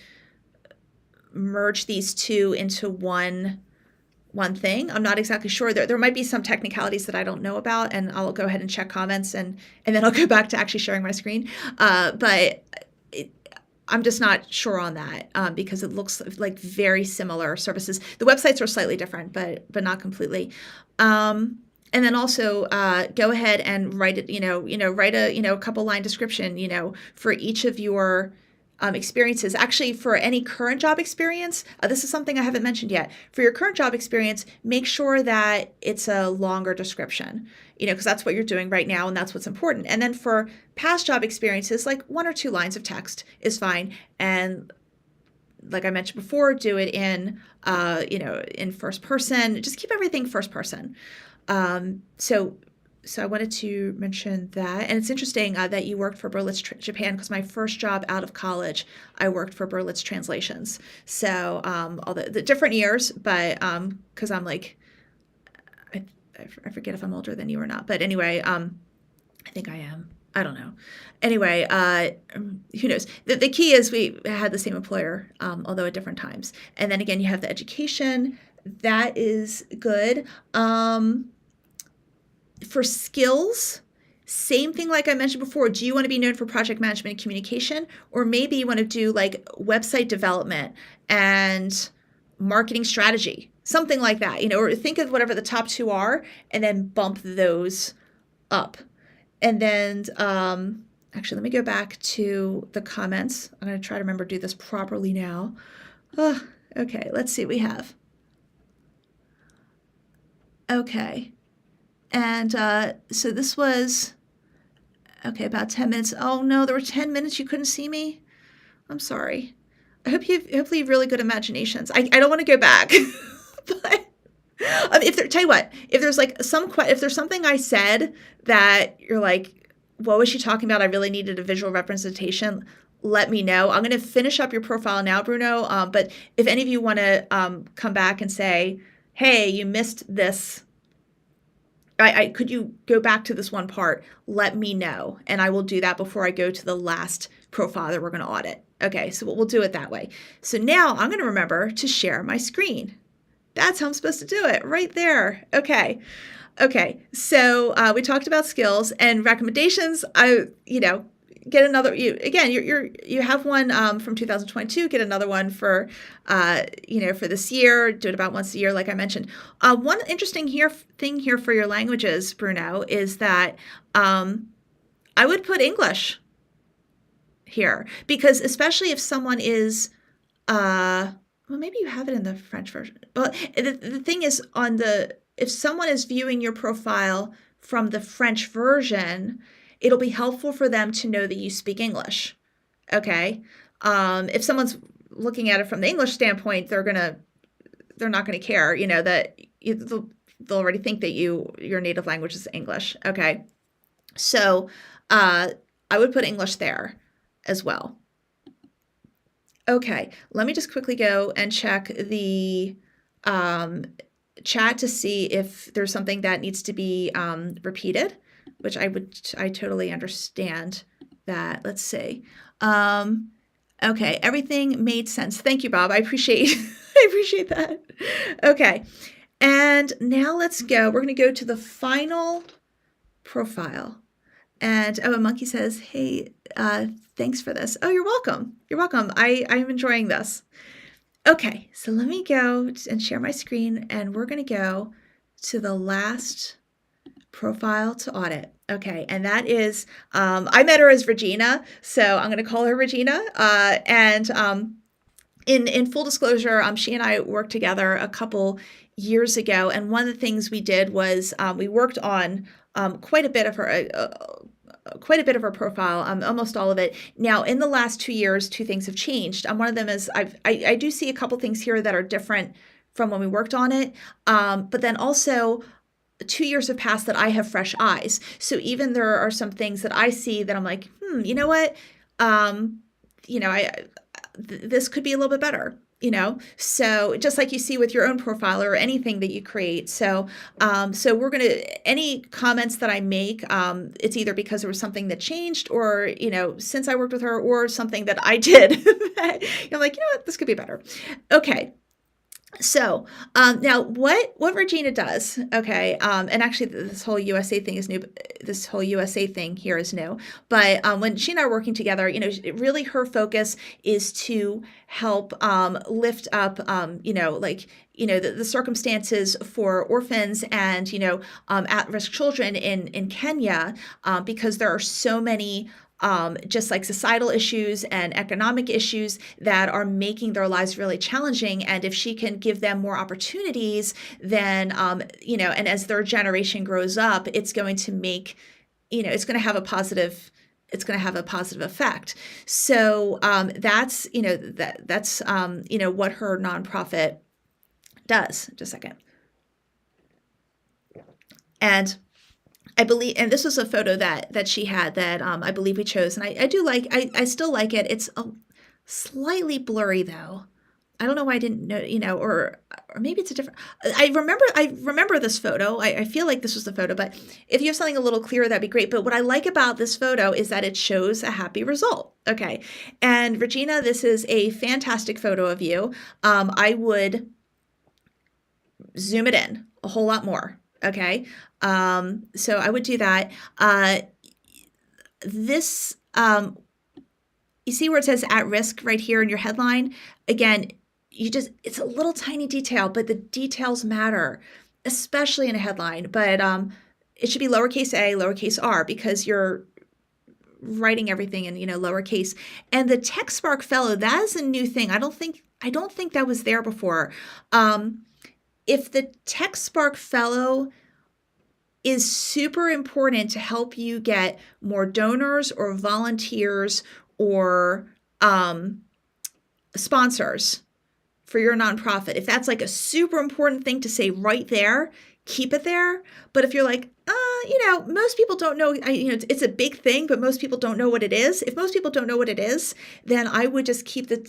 merge these two into one thing. I'm not exactly sure. There might be some technicalities that I don't know about, and I'll go ahead and check comments, and then I'll go back to actually sharing my screen. But I'm just not sure on that because it looks like very similar services. The websites are slightly different, but not completely. And then also go ahead and write it, write a couple line description, for each of your experiences. Actually, for any current job experience, this is something I haven't mentioned yet. For your current job experience, make sure that it's a longer description, because that's what you're doing right now and that's what's important. And then for past job experiences, like 1 or 2 lines of text is fine. And like I mentioned before, do it in, in first person. Just keep everything first person. So I wanted to mention that. And it's interesting that you worked for Berlitz Japan, because my first job out of college, I worked for Berlitz Translations. So all the different years, but because I'm like, I forget if I'm older than you or not. But anyway, I think I am. I don't know. Anyway, who knows? The key is we had the same employer, although at different times. And then again, you have the education. That is good. For skills, same thing like I mentioned before. Do you want to be known for project management and communication? Or maybe you want to do like website development and marketing strategy, something like that, or think of whatever the top 2 are and then bump those up. And then, actually, let me go back to the comments. I'm going to try to remember to do this properly now. Okay, let's see what we have. Okay. And so this was, okay, about 10 minutes. Oh, no, there were 10 minutes you couldn't see me? I'm sorry. hopefully you have really good imaginations. I don't want to go back, but tell you what, if there's like if there's something I said that you're like, what was she talking about? I really needed a visual representation. Let me know. I'm going to finish up your profile now, Bruno. But if any of you want to come back and say, hey, you missed this. Could you go back to this one part? Let me know. And I will do that before I go to the last profile that we're going to audit. Okay, so we'll do it that way. So now I'm going to remember to share my screen. That's how I'm supposed to do it, right there. Okay. So we talked about skills and recommendations. Get another. You have one from 2022. Get another one for for this year. Do it about once a year, like I mentioned. One interesting thing here for your languages, Bruno, is that I would put English here, because especially if someone is well, maybe you have it in the French version. But the thing is, if someone is viewing your profile from the French version, it'll be helpful for them to know that you speak English. Okay. If someone's looking at it from the English standpoint, they're not gonna care. That they'll already think that your native language is English. Okay. So I would put English there as well. Okay, let me just quickly go and check the chat to see if there's something that needs to be repeated, which I totally understand that. Let's see. Okay, everything made sense. Thank you, Bob. I appreciate that. Okay, and now let's go. We're going to go to the final profile. And a monkey says, hey, thanks for this. Oh, you're welcome. You're welcome. I'm enjoying this. Okay, so let me go and share my screen, and we're going to go to the last profile to audit. Okay, and that is, I met her as Regina, so I'm going to call her Regina. In full disclosure, she and I worked together a couple years ago, and one of the things we did was we worked on quite a bit of her profile, almost all of it. Now, in the last 2 years, two things have changed. One of them is I do see a couple things here that are different from when we worked on it, but then also 2 years have passed that I have fresh eyes. So even there are some things that I see that I'm like, you know what, this could be a little bit better. So just like you see with your own profile or anything that you create. So we're going to, any comments that I make, it's either because there was something that changed or, since I worked with her, or something that I did that I'm like, what, this could be better. Okay. So now what Regina does, okay, and actually this whole USA thing is new. This whole USA thing here is new. But when she and I are working together, really her focus is to help lift up, the circumstances for orphans and at-risk children in Kenya, because there are so many. Just like societal issues and economic issues that are making their lives really challenging. And if she can give them more opportunities, then, and as their generation grows up, it's going to make, it's going to have a positive effect. So that's what her nonprofit does. Just a second. And I believe, and this was a photo that she had that I believe we chose, and I do like, I still like it. It's slightly blurry though. I don't know why I didn't know, or maybe it's a different. I remember this photo. I feel like this was the photo, but if you have something a little clearer, that'd be great. But what I like about this photo is that it shows a happy result. Okay, and Regina, this is a fantastic photo of you. I would zoom it in a whole lot more. Okay. So I would do that. This, you see where it says at risk right here in your headline? Again, it's a little tiny detail, but the details matter, especially in a headline. But it should be lowercase a, lowercase r, because you're writing everything in, lowercase. And the TechSpark Fellow, that is a new thing. I don't think that was there before. If the TechSpark Fellow is super important to help you get more donors or volunteers or sponsors for your nonprofit. If that's like a super important thing to say right there, keep it there. But if you're like, most people don't know, it's a big thing, but most people don't know what it is. If most people don't know what it is, then I would just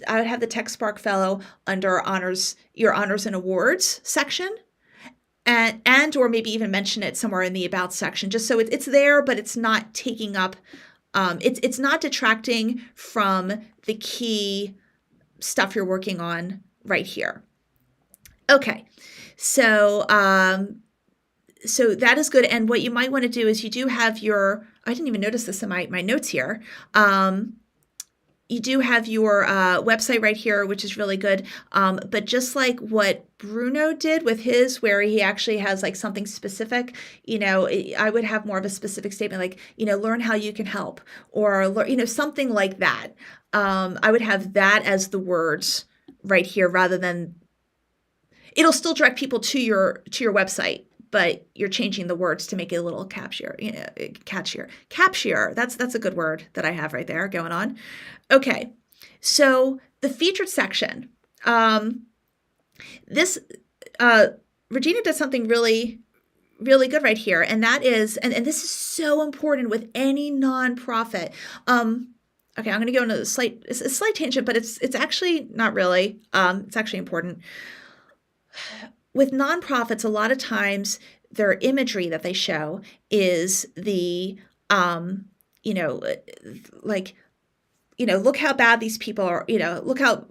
I would have the TechSpark Fellow under your honors and awards section, and or maybe even mention it somewhere in the about section, just so it's there, but it's not taking up, it's not detracting from the key stuff you're working on right here. Okay, so so that is good. And what you might want to do is you do have I didn't even notice this in my notes here. You do have your website right here, which is really good. But just like what Bruno did with his, where he actually has like something specific, I would have more of a specific statement like, learn how you can help, or, something like that. I would have that as the words right here, rather than, it'll still direct people to your website, but you're changing the words to make it a little catchier. Catchier. That's a good word that I have right there going on. Okay, so the featured section. This Regina does something really, really good right here, and that is, and this is so important with any nonprofit. Okay, I'm going to go into a slight tangent, but it's actually not really. It's actually important. With nonprofits, a lot of times their imagery that they show is the, look how bad these people are, look how,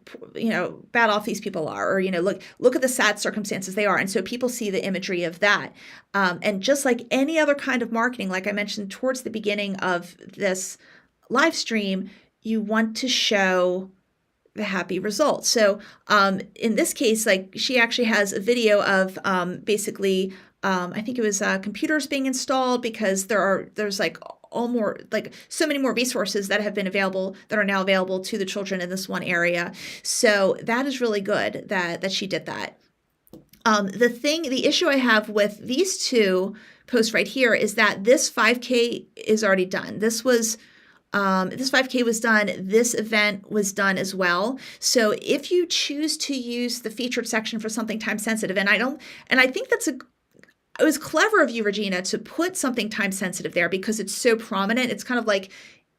bad off these people are, or, look at the sad circumstances they are. And so people see the imagery of that. And just like any other kind of marketing, like I mentioned towards the beginning of this live stream, you want to show the happy results. So in this case, like she actually has a video of basically, I think it was computers being installed, because there's like so many more resources that have been available, that are now available to the children in this one area. So that is really good that she did that. The issue I have with these two posts right here is that this 5K is already done. This 5K was done. This event was done as well. So if you choose to use the featured section for something time sensitive, and I think it was clever of you, Regina, to put something time sensitive there, because it's so prominent. It's kind of like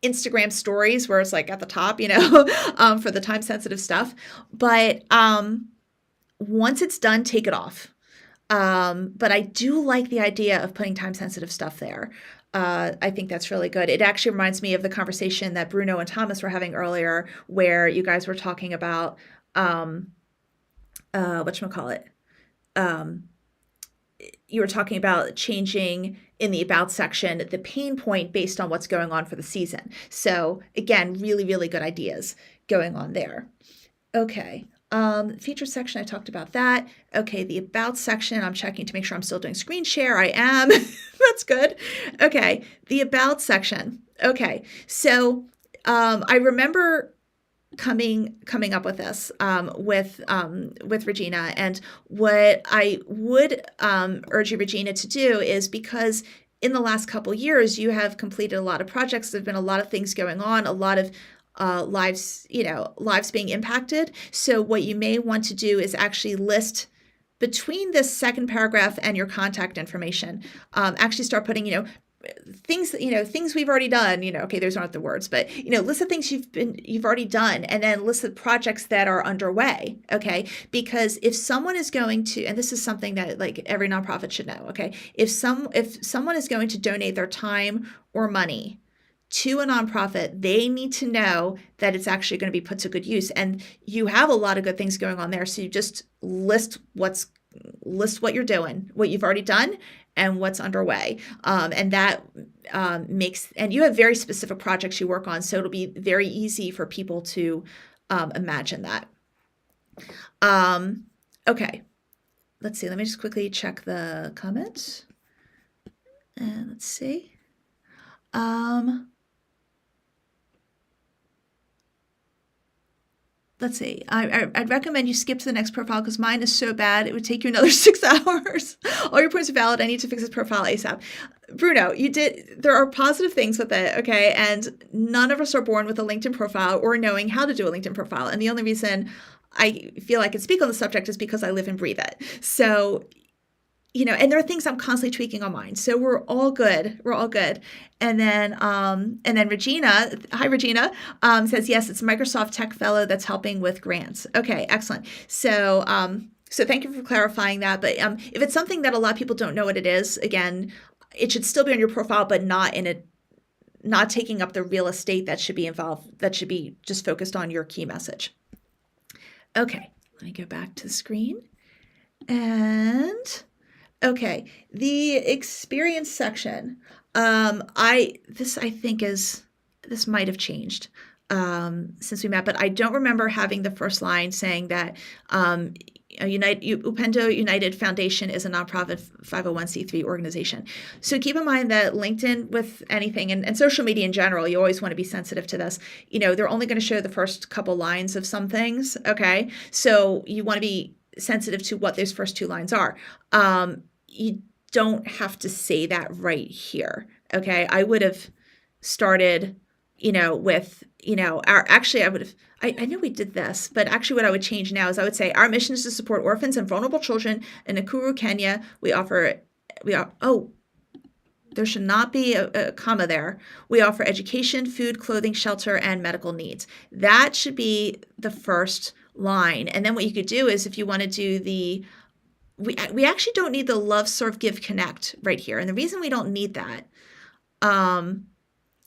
Instagram stories, where it's like at the top, for the time sensitive stuff. But once it's done, take it off. But I do like the idea of putting time sensitive stuff there. I think that's really good. It actually reminds me of the conversation that Bruno and Thomas were having earlier, where you guys were talking about whatchamacallit. You were talking about changing in the about section the pain point based on what's going on for the season. So again, really, really good ideas going on there. Okay. Feature section, I talked about that. Okay, the about section, I'm checking to make sure I'm still doing screen share. I am. That's good. Okay, the about section. Okay, so I remember coming up with this with Regina, and what I would urge you, Regina, to do is, because in the last couple years you have completed a lot of projects, there've been a lot of things going on, a lot of lives being impacted. So what you may want to do is actually list between this second paragraph and your contact information, actually start putting, things we've already done, okay, those aren't the words, but, list the things you've already done, and then list the projects that are underway. Okay. Because if someone is going to, and this is something that like every nonprofit should know. Okay. If someone is going to donate their time or money to a nonprofit, they need to know that it's actually going to be put to good use. And you have a lot of good things going on there. So you just list what you're doing, what you've already done, and what's underway. And that and you have very specific projects you work on. So it'll be very easy for people to imagine that. Okay. Let's see. Let me just quickly check the comments. And let's see. let's see. I'd recommend you skip to the next profile because mine is so bad. It would take you another 6 hours. All your points are valid. I need to fix this profile ASAP. Bruno, there are positive things with it, okay? And none of us are born with a LinkedIn profile or knowing how to do a LinkedIn profile. And the only reason I feel I can speak on the subject is because I live and breathe it. So, and there are things I'm constantly tweaking on mine. So we're all good. And then Regina, hi Regina, says, yes, it's Microsoft Tech Fellow that's helping with grants. Okay, excellent. So thank you for clarifying that. But if it's something that a lot of people don't know what it is, again, it should still be on your profile, but not taking up the real estate that should be involved, that should be just focused on your key message. Okay, let me go back to the screen. And okay, the experience section. I think this might have changed since we met, but I don't remember having the first line saying that Upendo United Foundation is a nonprofit 501c3 organization. So keep in mind that LinkedIn with anything and social media in general, you always want to be sensitive to this. They're only going to show the first couple lines of some things. Okay. So you want to be sensitive to what those first 2 lines are. You don't have to say that right here. Okay. I would have started, with, I know we did this, but actually what I would change now is I would say our mission is to support orphans and vulnerable children in Nakuru, Kenya. There should not be a comma there. We offer education, food, clothing, shelter, and medical needs. That should be the first line. And then what you could do is if you want to do we actually don't need the love, serve, give, connect right here. And the reason we don't need that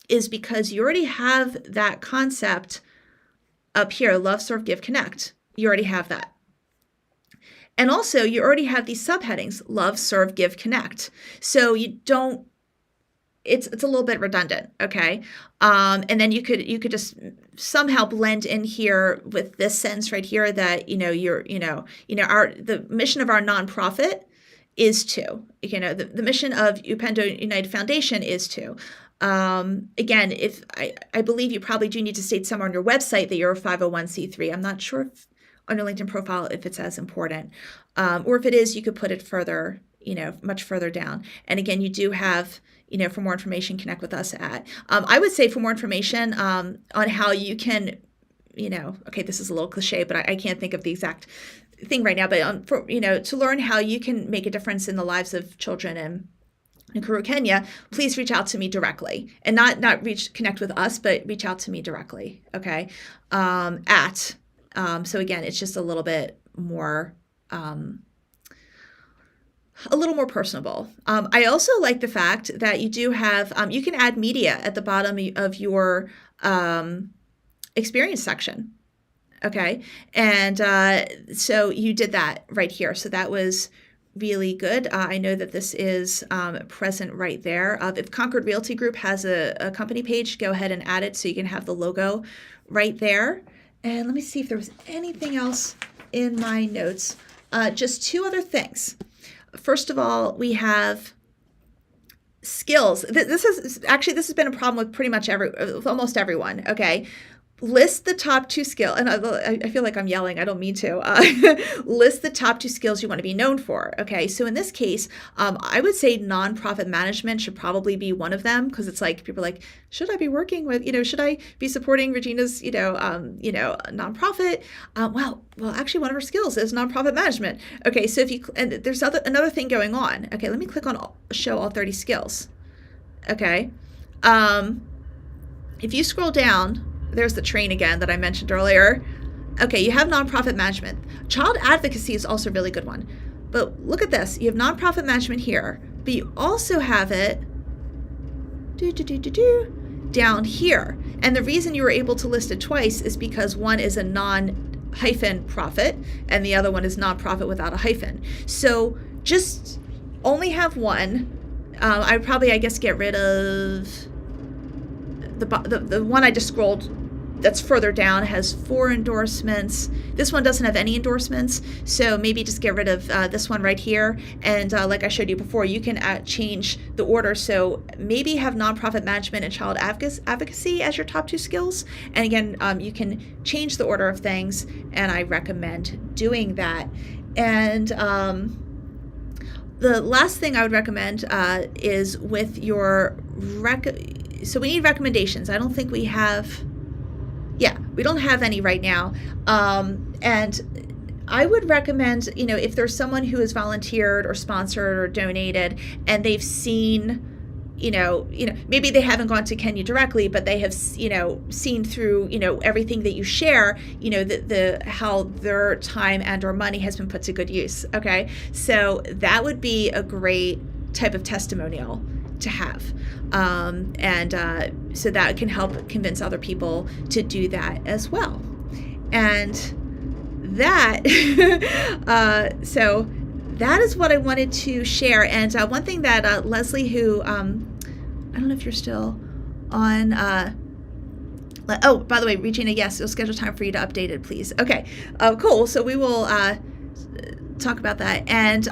is because you already have that concept up here, love, serve, give, connect. You already have that. And also you already have these subheadings, love, serve, give, connect. So you don't, it's a little bit redundant, okay? And then you could just somehow blend in here with this sentence right here that, the mission of our nonprofit is to, the mission of Upendo United Foundation is to. Again, if I believe you probably do need to state somewhere on your website that you're a 501c3. I'm not sure if on your LinkedIn profile if it's as important. Or if it is, you could put it further, much further down. And again, you do have, for more information, connect with us at. I would say for more information on how you can, okay, this is a little cliche, but I can't think of the exact thing right now. But to learn how you can make a difference in the lives of children in Nakuru, Kenya, please reach out to me directly, and not connect with us, but reach out to me directly. Okay, so again, it's just a little bit more. A little more personable. I also like the fact that you do have, you can add media at the bottom of your experience section. Okay. And so you did that right here. So that was really good. I know that this is present right there. If Concord Realty Group has a company page, go ahead and add it so you can have the logo right there. And let me see if there was anything else in my notes. Just 2 other things. First of all, we have skills. This has been a problem with pretty much almost everyone. Okay. List the top 2 skills, and I feel like I'm yelling. I don't mean to. List the top 2 skills you want to be known for. Okay, so in this case, I would say nonprofit management should probably be one of them because it's like people are like, should I be working with, should I be supporting Regina's, nonprofit? Well, actually, one of her skills is nonprofit management. Okay, so and there's another thing going on. Okay, let me click on show all 30 skills. Okay, if you scroll down. There's the train again that I mentioned earlier. Okay, you have nonprofit management. Child advocacy is also a really good one. But look at this. You have nonprofit management here, but you also have it down here. And the reason you were able to list it twice is because one is a non-hyphen profit and the other one is nonprofit without a hyphen. So just only have one. I would probably, get rid of the one I just scrolled that's further down has 4 endorsements. This one doesn't have any endorsements, so maybe just get rid of this one right here. And like I showed you before, you can change the order. So maybe have nonprofit management and child advocacy as your top 2 skills. And again, you can change the order of things, and I recommend doing that. And the last thing I would recommend is with your so we need recommendations. I don't think we have, we don't have any right now. And I would recommend, if there's someone who has volunteered or sponsored or donated and they've seen, maybe they haven't gone to Kenya directly, but they have, seen through, everything that you share, how their time and or money has been put to good use. Okay. So that would be a great type of testimonial to have. So that can help convince other people to do that as well. And that, so that is what I wanted to share. And one thing that Leslie, who, I don't know if you're still on, oh, by the way, Regina, yes, it'll schedule time for you to update it, please. Okay, cool. So we will talk about that. And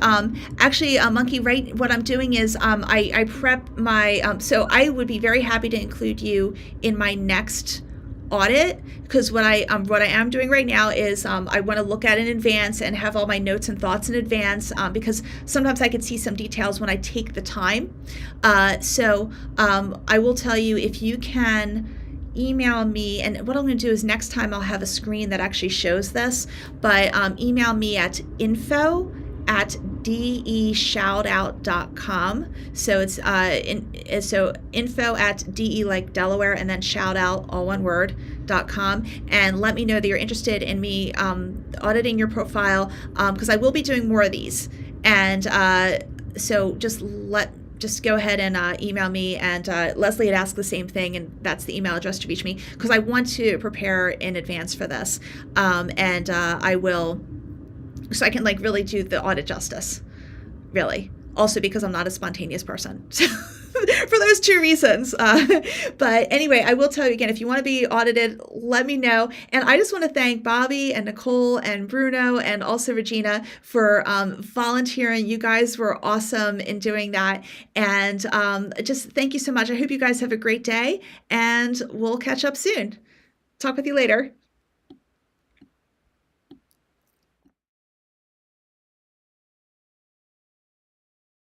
actually, Monkey, right, what I'm doing is I prep my, so I would be very happy to include you in my next audit, because what I am doing right now is I want to look at it in advance and have all my notes and thoughts in advance, because sometimes I can see some details when I take the time. So I will tell you, if you can email me, and what I'm going to do is next time I'll have a screen that actually shows this, but email me at info@deshoutout.com. So it's so info@de like Delaware and then shoutout, all one word, .com, and let me know that you're interested in me auditing your profile, because I will be doing more of these. And so just go ahead and email me, and Leslie had asked the same thing, and that's the email address to reach me, because I want to prepare in advance for this, and I will, so I can really do the audit justice, really. Also because I'm not a spontaneous person. For those 2 reasons. But anyway, I will tell you again, if you want to be audited, let me know. And I just want to thank Bobby and Nicole and Bruno and also Regina for volunteering. You guys were awesome in doing that. And just thank you so much. I hope you guys have a great day, and we'll catch up soon. Talk with you later.